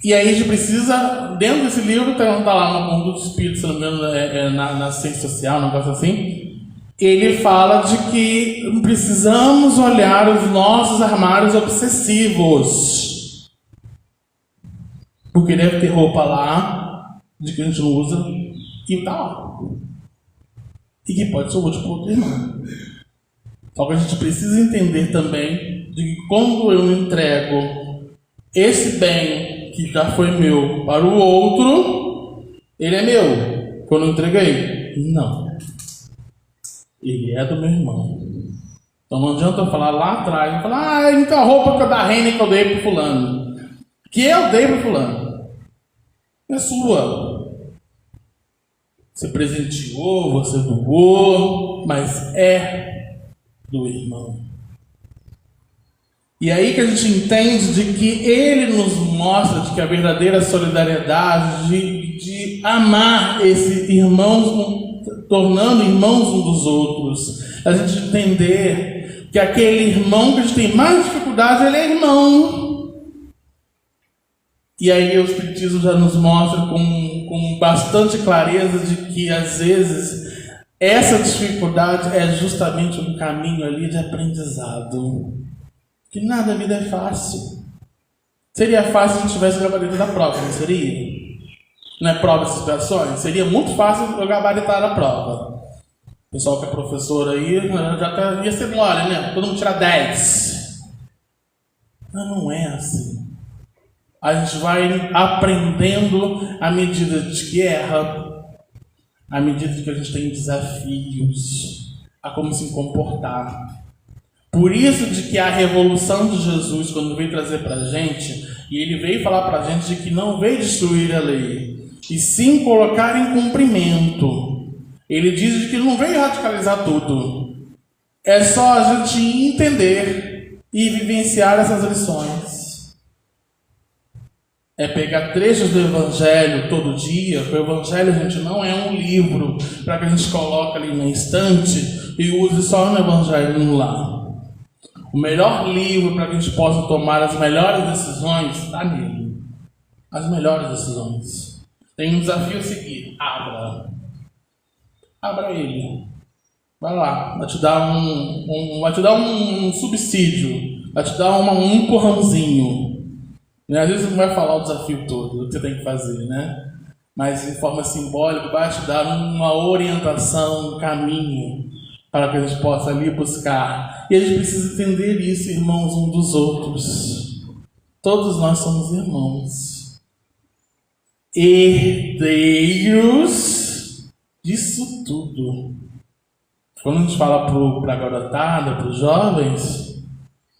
E aí a gente precisa, dentro desse livro, está lá no Conduta Espírita, se não me engano, na ciência social, um negócio assim, ele fala de que precisamos olhar os nossos armários obsessivos. Porque deve ter roupa lá, de que a gente não usa, e tá lá. E que pode ser útil para outro irmão. Só que a gente precisa entender também de que quando eu entrego esse bem que já foi meu para o outro, ele é meu. Quando eu entreguei? Não. Ele é do meu irmão. Então não adianta eu falar lá atrás, eu falar, então a roupa da Renner que eu dei para fulano. Que eu dei para fulano. É sua. Você presenteou, você doou, mas é do irmão. E aí que a gente entende de que ele nos mostra de que a verdadeira solidariedade, de amar esses irmãos, tornando irmãos uns dos outros. A gente entender que aquele irmão que a gente tem mais dificuldade, ele é irmão. E aí o Espiritismo já nos mostra com bastante clareza de que às vezes essa dificuldade é justamente um caminho ali de aprendizado. Que nada da vida é fácil. Seria fácil se a gente tivesse o gabarito da prova, não seria? Não é prova de situações? Seria muito fácil eu gabaritar a prova. O pessoal que é professor aí já ia ser mole, né? Todo mundo tira 10. Mas não é assim. A gente vai aprendendo à medida de que erra, à medida que a gente tem desafios, a como se comportar. Por isso de que a revolução de Jesus, quando veio trazer para a gente, e ele veio falar para a gente de que não veio destruir a lei, e sim colocar em cumprimento. Ele diz de que não veio radicalizar tudo. É só a gente entender e vivenciar essas lições. É pegar trechos do Evangelho todo dia. O Evangelho, gente, não é um livro para que a gente coloque ali na estante e use só no Evangelho lá. O melhor livro para que a gente possa tomar as melhores decisões está nele. As melhores decisões. Tem um desafio a seguir. Abra ele. Vai lá. Vai te dar um subsídio. Vai te dar um empurrãozinho. Às vezes não vai falar o desafio todo, o que você tem que fazer, né? Mas de forma simbólica vai te dar uma orientação, um caminho para que a gente possa ali buscar. E a gente precisa entender isso, irmãos, uns dos outros. Todos nós somos irmãos. Herdeiros disso tudo. Quando a gente fala para a garotada, para os jovens,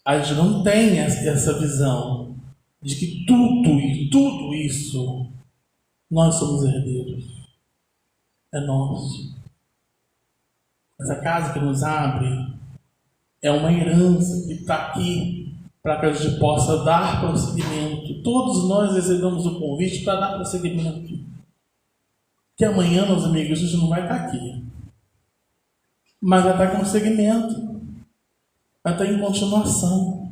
a gente não tem essa visão de que tudo isso, nós somos herdeiros. É nosso. Essa casa que nos abre é uma herança que está aqui para que a gente possa dar prosseguimento. Todos nós recebemos o convite para dar prosseguimento. Que amanhã, meus amigos, a gente não vai estar aqui. Mas vai estar com prosseguimento. Vai estar em continuação.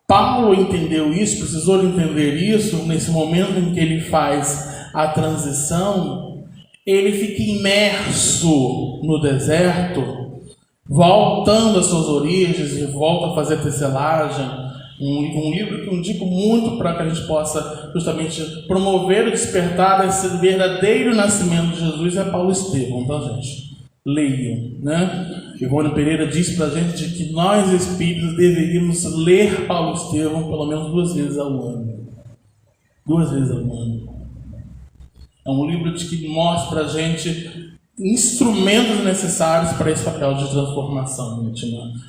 Paulo entendeu isso, precisou entender isso nesse momento em que ele faz a transição. Ele fica imerso no deserto, voltando às suas origens e volta a fazer tecelagem. Um livro que eu indico muito para que a gente possa justamente promover o despertar desse verdadeiro nascimento de Jesus é Paulo Estevão, tá, gente? Leiam, né? Ivone Pereira diz para a gente de que nós espíritos deveríamos ler Paulo Estevão pelo menos 2 vezes ao ano. 2 vezes ao ano. É um livro que mostra para a gente instrumentos necessários para esse papel de transformação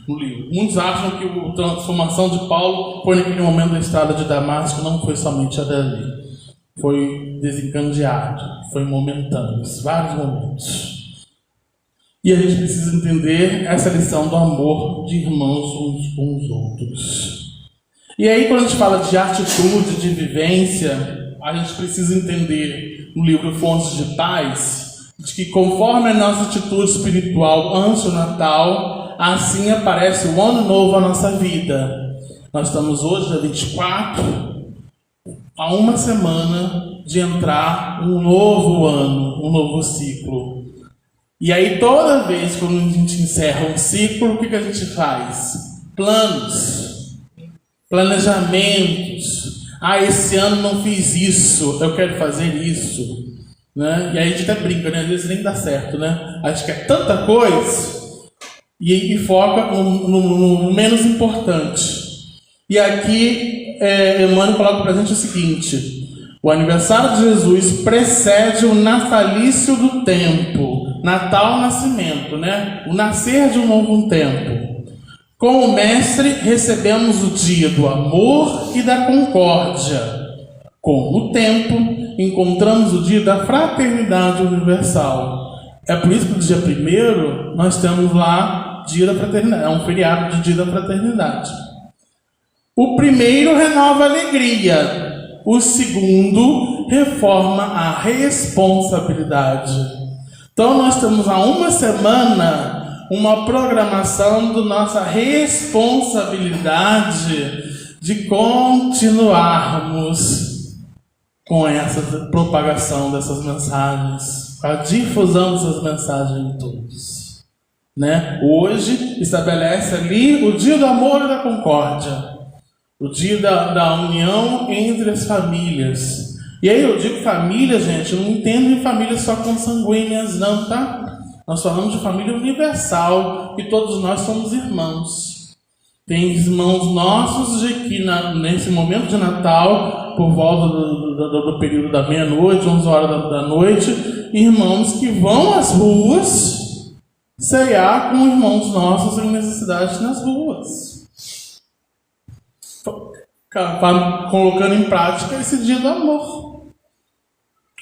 no livro. Muitos acham que a transformação de Paulo foi naquele momento da estrada de Damasco, não foi somente a dali. Foi desencadeado, foi momentâneo, vários momentos. E a gente precisa entender essa lição do amor de irmãos uns com os outros. E aí, quando a gente fala de atitude, de vivência, a gente precisa entender no livro Fontes de Paz, de que conforme a nossa atitude espiritual antes do Natal, assim aparece o ano novo à nossa vida. Nós estamos hoje, dia 24, a uma semana de entrar um novo ano, um novo ciclo. E aí toda vez que a gente encerra um ciclo, o que a gente faz? Planos, planejamentos. Esse ano não fiz isso, eu quero fazer isso. Né? E aí a gente até brinca, né? Às vezes nem dá certo, né? A gente quer tanta coisa e foca no menos importante. E aqui, Emmanuel coloca para a gente o seguinte: o aniversário de Jesus precede o natalício do tempo. Natal, nascimento, né? O nascer de um novo tempo. Com o Mestre recebemos o dia do amor e da concórdia, Com o tempo, encontramos o dia da fraternidade universal. É por isso que no dia 1º nós temos lá dia da fraternidade, é um feriado de dia da fraternidade. O primeiro renova a alegria, o segundo reforma a responsabilidade. Então nós temos há uma semana uma programação da nossa responsabilidade de continuarmos com essa propagação dessas mensagens, a difusão dessas mensagens em todos. Né? Hoje estabelece ali o dia do amor e da concórdia, o dia da união entre as famílias. E aí eu digo família, gente, eu não entendo de família só consanguíneas não, tá? Nós falamos de família universal e todos nós somos irmãos. Tem irmãos nossos de que nesse momento de Natal, por volta do período da meia-noite, 11 horas da noite, irmãos que vão às ruas ceiar com irmãos nossos em necessidade nas ruas, colocando em prática esse dia do amor.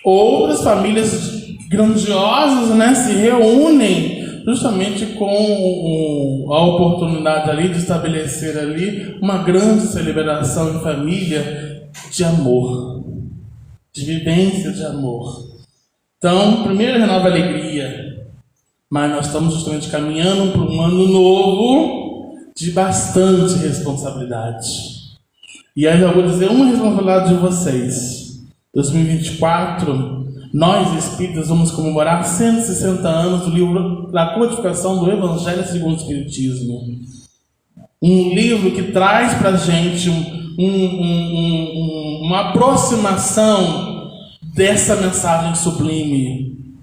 Outras famílias grandiosas, né, se reúnem justamente com a oportunidade ali de estabelecer ali uma grande celebração em família de amor, de vivência de amor. Então, primeiro renova a alegria, mas nós estamos justamente caminhando para um ano novo de bastante responsabilidade. E aí eu vou dizer uma responsabilidade de vocês. 2024, nós espíritas vamos comemorar 160 anos do livro da codificação do Evangelho segundo o Espiritismo. Um livro que traz para a gente uma aproximação dessa mensagem sublime,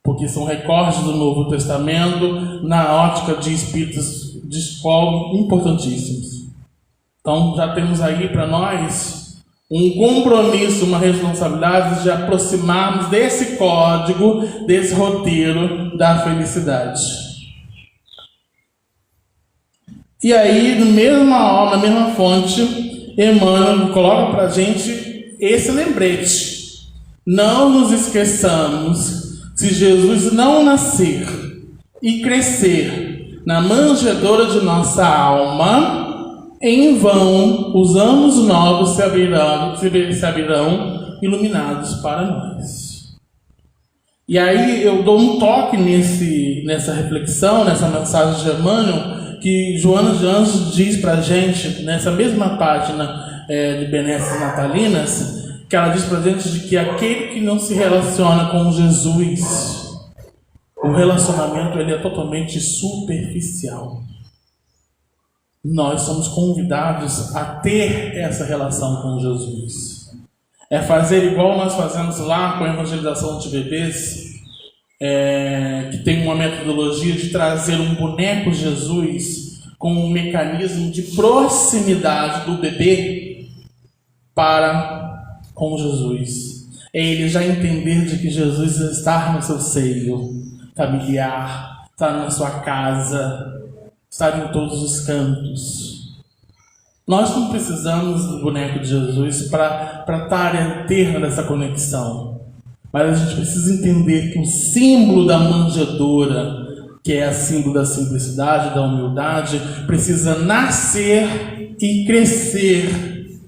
porque são recortes do Novo Testamento na ótica de espíritas de escola importantíssimos. Então já temos aí para nós um compromisso, uma responsabilidade de aproximarmos desse código, desse roteiro da felicidade. E aí, na mesma fonte, Emmanuel coloca para a gente esse lembrete. Não nos esqueçamos, se Jesus não nascer e crescer na manjedoura de nossa alma, em vão os anos novos se abrirão iluminados para nós. E aí eu dou um toque nessa reflexão, nessa mensagem de Emmanuel, que Joana de Anjos diz para a gente, nessa mesma página de Benesses Natalinas, que ela diz para a gente de que aquele que não se relaciona com Jesus, o relacionamento ele é totalmente superficial. Nós somos convidados a ter essa relação com Jesus. É fazer igual nós fazemos lá com a evangelização de bebês, que tem uma metodologia de trazer um boneco Jesus com um mecanismo de proximidade do bebê para com Jesus. É ele já entender de que Jesus está no seu seio familiar, está na sua casa, estar em todos os cantos. Nós não precisamos do boneco de Jesus para ter essa conexão. Mas a gente precisa entender que o símbolo da manjedoura, que é o símbolo da simplicidade, da humildade, precisa nascer e crescer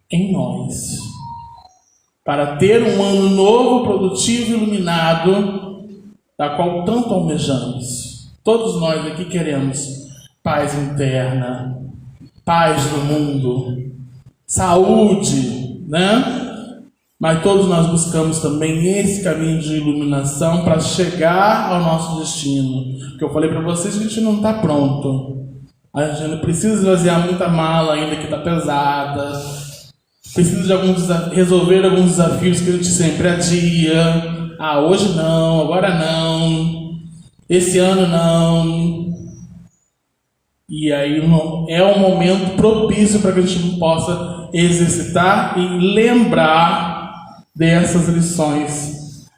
em nós. Para ter um ano novo, produtivo e iluminado, da qual tanto almejamos. Todos nós aqui queremos paz interna, paz no mundo, saúde, né? Mas todos nós buscamos também esse caminho de iluminação para chegar ao nosso destino. Porque eu falei para vocês que a gente não está pronto. A gente não precisa esvaziar muita mala ainda que está pesada. Precisa de resolver alguns desafios que a gente sempre adia. Ah, hoje não, agora não, esse ano não. E aí é um momento propício para que a gente possa exercitar e lembrar dessas lições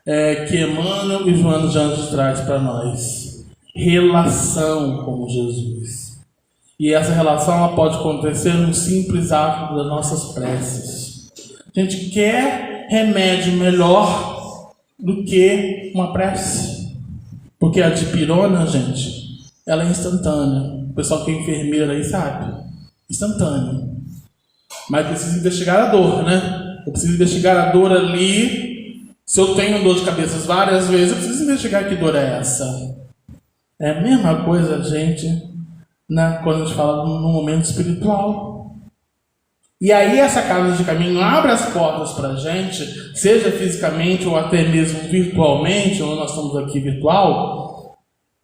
que Emmanuel e Joana de Anjos traz para nós. Relação com Jesus. E essa relação ela pode acontecer no simples ato das nossas preces. A gente quer remédio melhor do que uma prece. Porque a dipirona, gente, ela é instantânea. O pessoal que é enfermeira aí sabe. Instantânea. Mas precisa investigar a dor, né? Eu preciso investigar a dor ali. Se eu tenho dor de cabeça várias vezes, eu preciso investigar que dor é essa. É a mesma coisa, gente, quando a gente fala no momento espiritual. E aí essa casa de caminho abre as portas para a gente, seja fisicamente ou até mesmo virtualmente, ou nós estamos aqui virtual,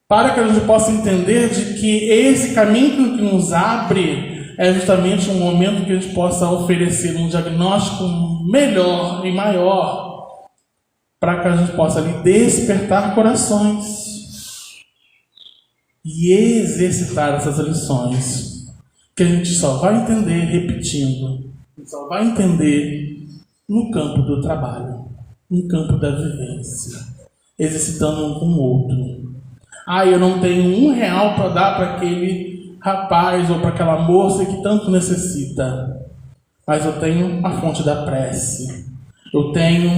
para que a gente possa entender de que esse caminho que nos abre é justamente um momento que a gente possa oferecer um diagnóstico melhor e maior, para que a gente possa ali despertar corações e exercitar essas lições. Que a gente só vai entender repetindo, só vai entender no campo do trabalho, no campo da vivência, exercitando um com o outro. Eu não tenho R$1 para dar para aquele rapaz ou para aquela moça que tanto necessita, mas eu tenho a fonte da prece, eu tenho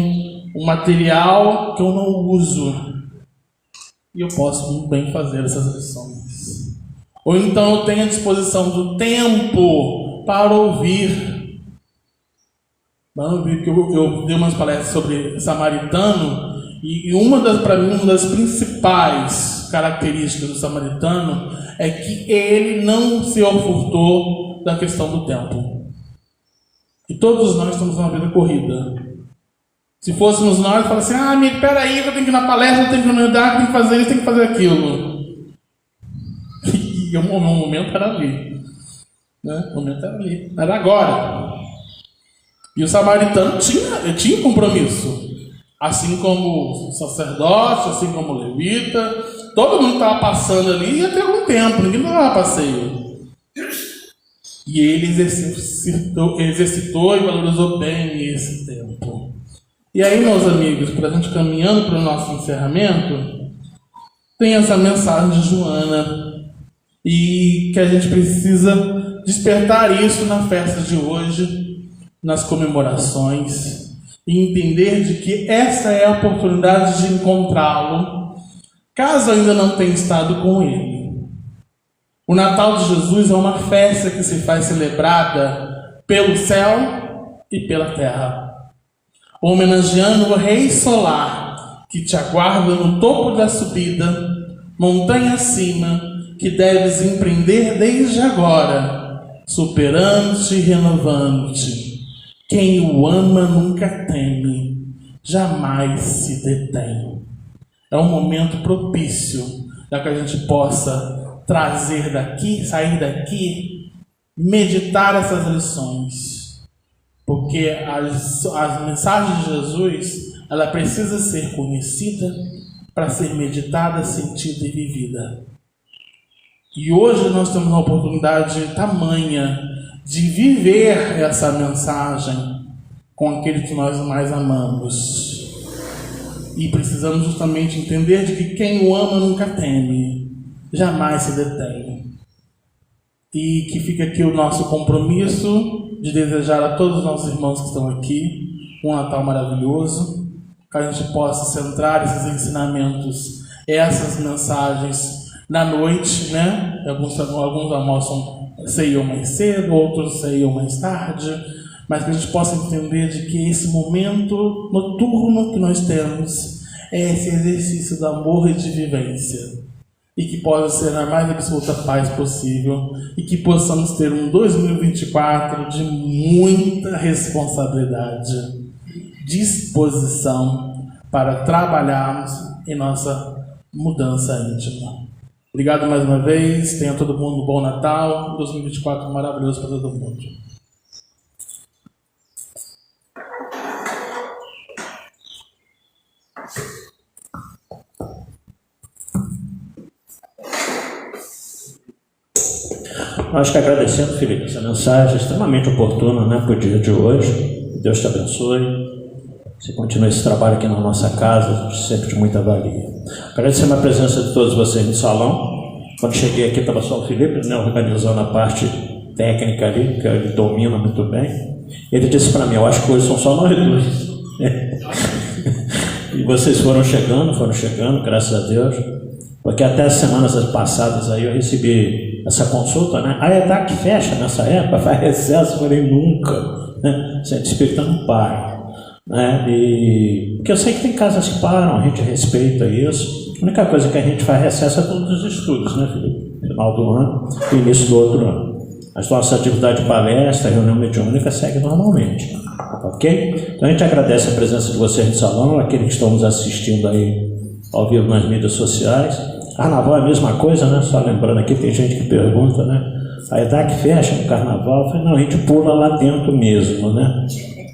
um material que eu não uso e eu posso muito bem fazer essas lições. Ou então eu tenho a disposição do tempo para ouvir. Porque eu dei umas palestras sobre samaritano e para mim, uma das principais características do samaritano é que ele não se ofurtou da questão do tempo. E todos nós estamos numa vida corrida. Se fôssemos nós, falaríamos assim, amigo, peraí, eu tenho que ir na palestra, eu tenho que ir no lugar, eu tenho que fazer isso, tenho que fazer aquilo. E o momento era ali. Né? O momento era ali. Era agora. E o samaritano tinha compromisso. Assim como o sacerdote, assim como o levita. Todo mundo estava passando ali e ia ter algum tempo. Ninguém estava a passeio. E ele exercitou e valorizou bem esse tempo. E aí, meus amigos, para a gente caminhando para o nosso encerramento, tem essa mensagem de Joana. E que a gente precisa despertar isso na festa de hoje, nas comemorações, e entender de que essa é a oportunidade de encontrá-lo, caso ainda não tenha estado com ele. O Natal de Jesus é uma festa que se faz celebrada pelo céu e pela terra, homenageando o Rei Solar, que te aguarda no topo da subida, montanha acima, que deves empreender desde agora, superando-te e renovando-te. Quem o ama nunca teme, jamais se detém. É um momento propício para que a gente possa trazer daqui, sair daqui, meditar essas lições. Porque as mensagens de Jesus, ela precisa ser conhecida para ser meditada, sentida e vivida. E hoje nós temos uma oportunidade tamanha de viver essa mensagem com aquele que nós mais amamos. E precisamos justamente entender de que quem o ama nunca teme, jamais se detém. E que fica aqui o nosso compromisso de desejar a todos os nossos irmãos que estão aqui um Natal maravilhoso, que a gente possa centrar esses ensinamentos, essas mensagens na noite, né? Alguns almoçam, ceiam mais cedo, outros ceiam mais tarde, mas que a gente possa entender de que esse momento noturno que nós temos é esse exercício do amor e de vivência, e que possa ser a mais absoluta paz possível, e que possamos ter um 2024 de muita responsabilidade, disposição para trabalharmos em nossa mudança íntima. Obrigado mais uma vez, tenha todo mundo um bom Natal, 2024 maravilhoso para todo mundo. Nós que agradecemos, Felipe, essa mensagem extremamente oportuna, né, para o dia de hoje. Deus te abençoe. Você continua esse trabalho aqui na nossa casa, sempre de muita valia. Agradecemos a presença de todos vocês no salão. Quando cheguei aqui estava só o Felipe, né, organizando a parte técnica ali, que ele domina muito bem. Ele disse para mim, eu acho que hoje são só nós dois. E vocês foram chegando, graças a Deus, porque até as semanas passadas aí eu recebi essa consulta, né? A EDAC fecha nessa época, faz recesso, eu falei, nunca, né? Centro Espírita não para, né? Porque eu sei que tem casas que param, a gente respeita isso. A única coisa que a gente faz recesso é todos os estudos, né, Felipe? Final do ano e início do outro ano. As nossas atividades de palestra, reunião mediúnica segue normalmente, ok? Então a gente agradece a presença de vocês no salão, aqueles que estão nos assistindo aí ao vivo nas mídias sociais. Carnaval é a mesma coisa, né? Só lembrando aqui, tem gente que pergunta, né? A EDAC fecha no carnaval? Eu falei, não, a gente pula lá dentro mesmo, né?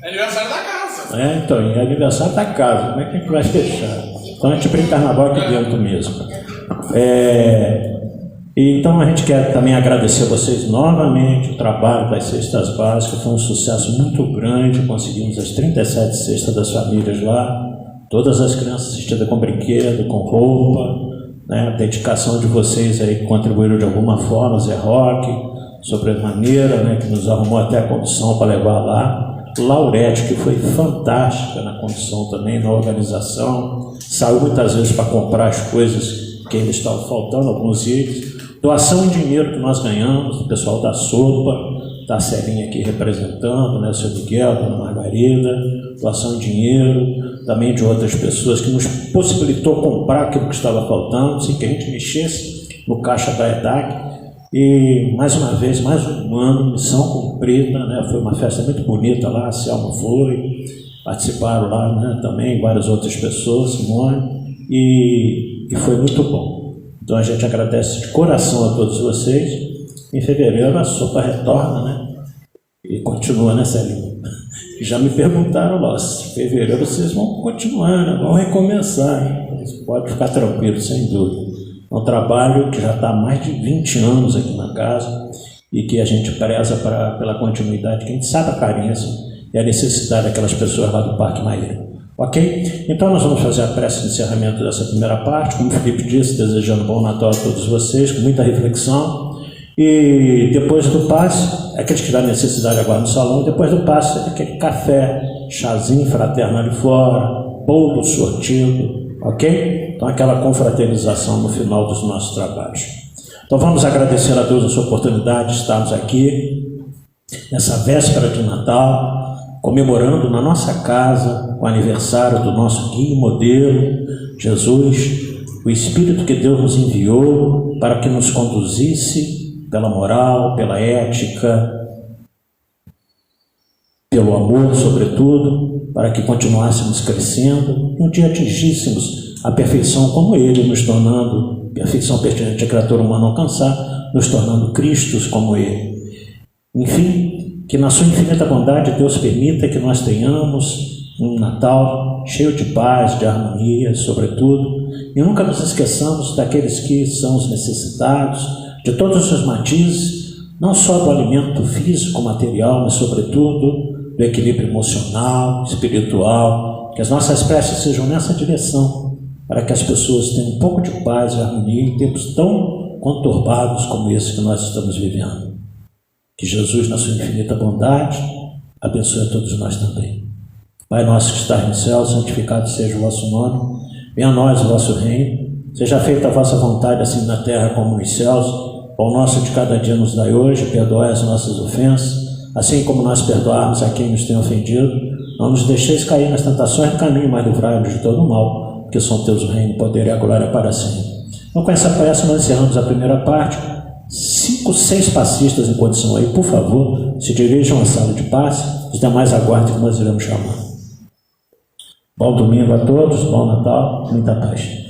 É aniversário da casa. Então, é aniversário da casa, como é que a gente vai fechar? Então a gente brinca carnaval aqui dentro mesmo. Então a gente quer também agradecer a vocês novamente o trabalho das cestas básicas, foi um sucesso muito grande, conseguimos as 37 cestas das famílias lá, todas as crianças assistidas com brinquedo, com roupa, né? A dedicação de vocês aí que contribuíram de alguma forma, Zé Roque, sobremaneira, né? Que nos arrumou até a condição para levar lá. Laurete, que foi fantástica na condição também, na organização, saiu muitas vezes para comprar as coisas que ainda estavam faltando, alguns itens. Doação em dinheiro que nós ganhamos, o pessoal da Sopa, da Celinha aqui representando, né, o seu Miguel, a dona Margarida, doação em dinheiro, também de outras pessoas que nos possibilitou comprar aquilo que estava faltando, sem que a gente mexesse no caixa da EDAC. E mais uma vez, mais um ano, missão cumprida, né? Foi uma festa muito bonita lá, a Selma foi, participaram lá, né, também várias outras pessoas, Simone, e foi muito bom. Então a gente agradece de coração a todos vocês. Em fevereiro a Sopa retorna, né? E continua, né, Celinha? Já me perguntaram lá, se em fevereiro vocês vão continuar, né? Vão recomeçar, hein? Pode ficar tranquilo, sem dúvida. É um trabalho que já está há mais de 20 anos aqui na casa e que a gente preza pela continuidade, que a gente sabe a carência e a necessidade daquelas pessoas lá do Parque Maíra. Ok? Então nós vamos fazer a prece de encerramento dessa primeira parte, como o Felipe disse, desejando bom Natal a todos vocês, com muita reflexão. E depois do passe, aqueles que tiverem necessidade agora no salão, depois do passe, aquele café, chazinho fraterno ali fora, bolo sortido, ok? Então aquela confraternização no final dos nossos trabalhos. Então vamos agradecer a Deus a sua oportunidade de estarmos aqui, nessa véspera de Natal, comemorando na nossa casa o aniversário do nosso guia e modelo, Jesus, o Espírito que Deus nos enviou para que nos conduzisse pela moral, pela ética, pelo amor, sobretudo, para que continuássemos crescendo e um dia atingíssemos a perfeição como Ele, nos tornando, perfeição pertinente a criatura humana alcançar, nos tornando Cristos como Ele. Enfim, que na sua infinita bondade Deus permita que nós tenhamos um Natal cheio de paz, de harmonia, sobretudo, e nunca nos esqueçamos daqueles que são os necessitados, de todos os matizes, não só do alimento físico, material, mas sobretudo do equilíbrio emocional, espiritual, que as nossas preces sejam nessa direção, para que as pessoas tenham um pouco de paz e harmonia em tempos tão conturbados como esse que nós estamos vivendo. Que Jesus, na sua infinita bondade, abençoe a todos nós também. Pai nosso que estás no céu, santificado seja o vosso nome, venha a nós o vosso reino, seja feita a vossa vontade, assim na terra como nos céus. O pão nosso de cada dia nos dai hoje, perdoai as nossas ofensas, assim como nós perdoarmos a quem nos tem ofendido. Não nos deixeis cair nas tentações do caminho, mas livrai-nos de todo o mal, porque são teus o reino, o poder e a glória para sempre. Então com essa prece nós encerramos a primeira parte. 5, 6 passistas em condição aí, por favor, se dirijam à sala de passe, os demais aguardem que nós iremos chamar. Bom domingo a todos, bom Natal, muita paz.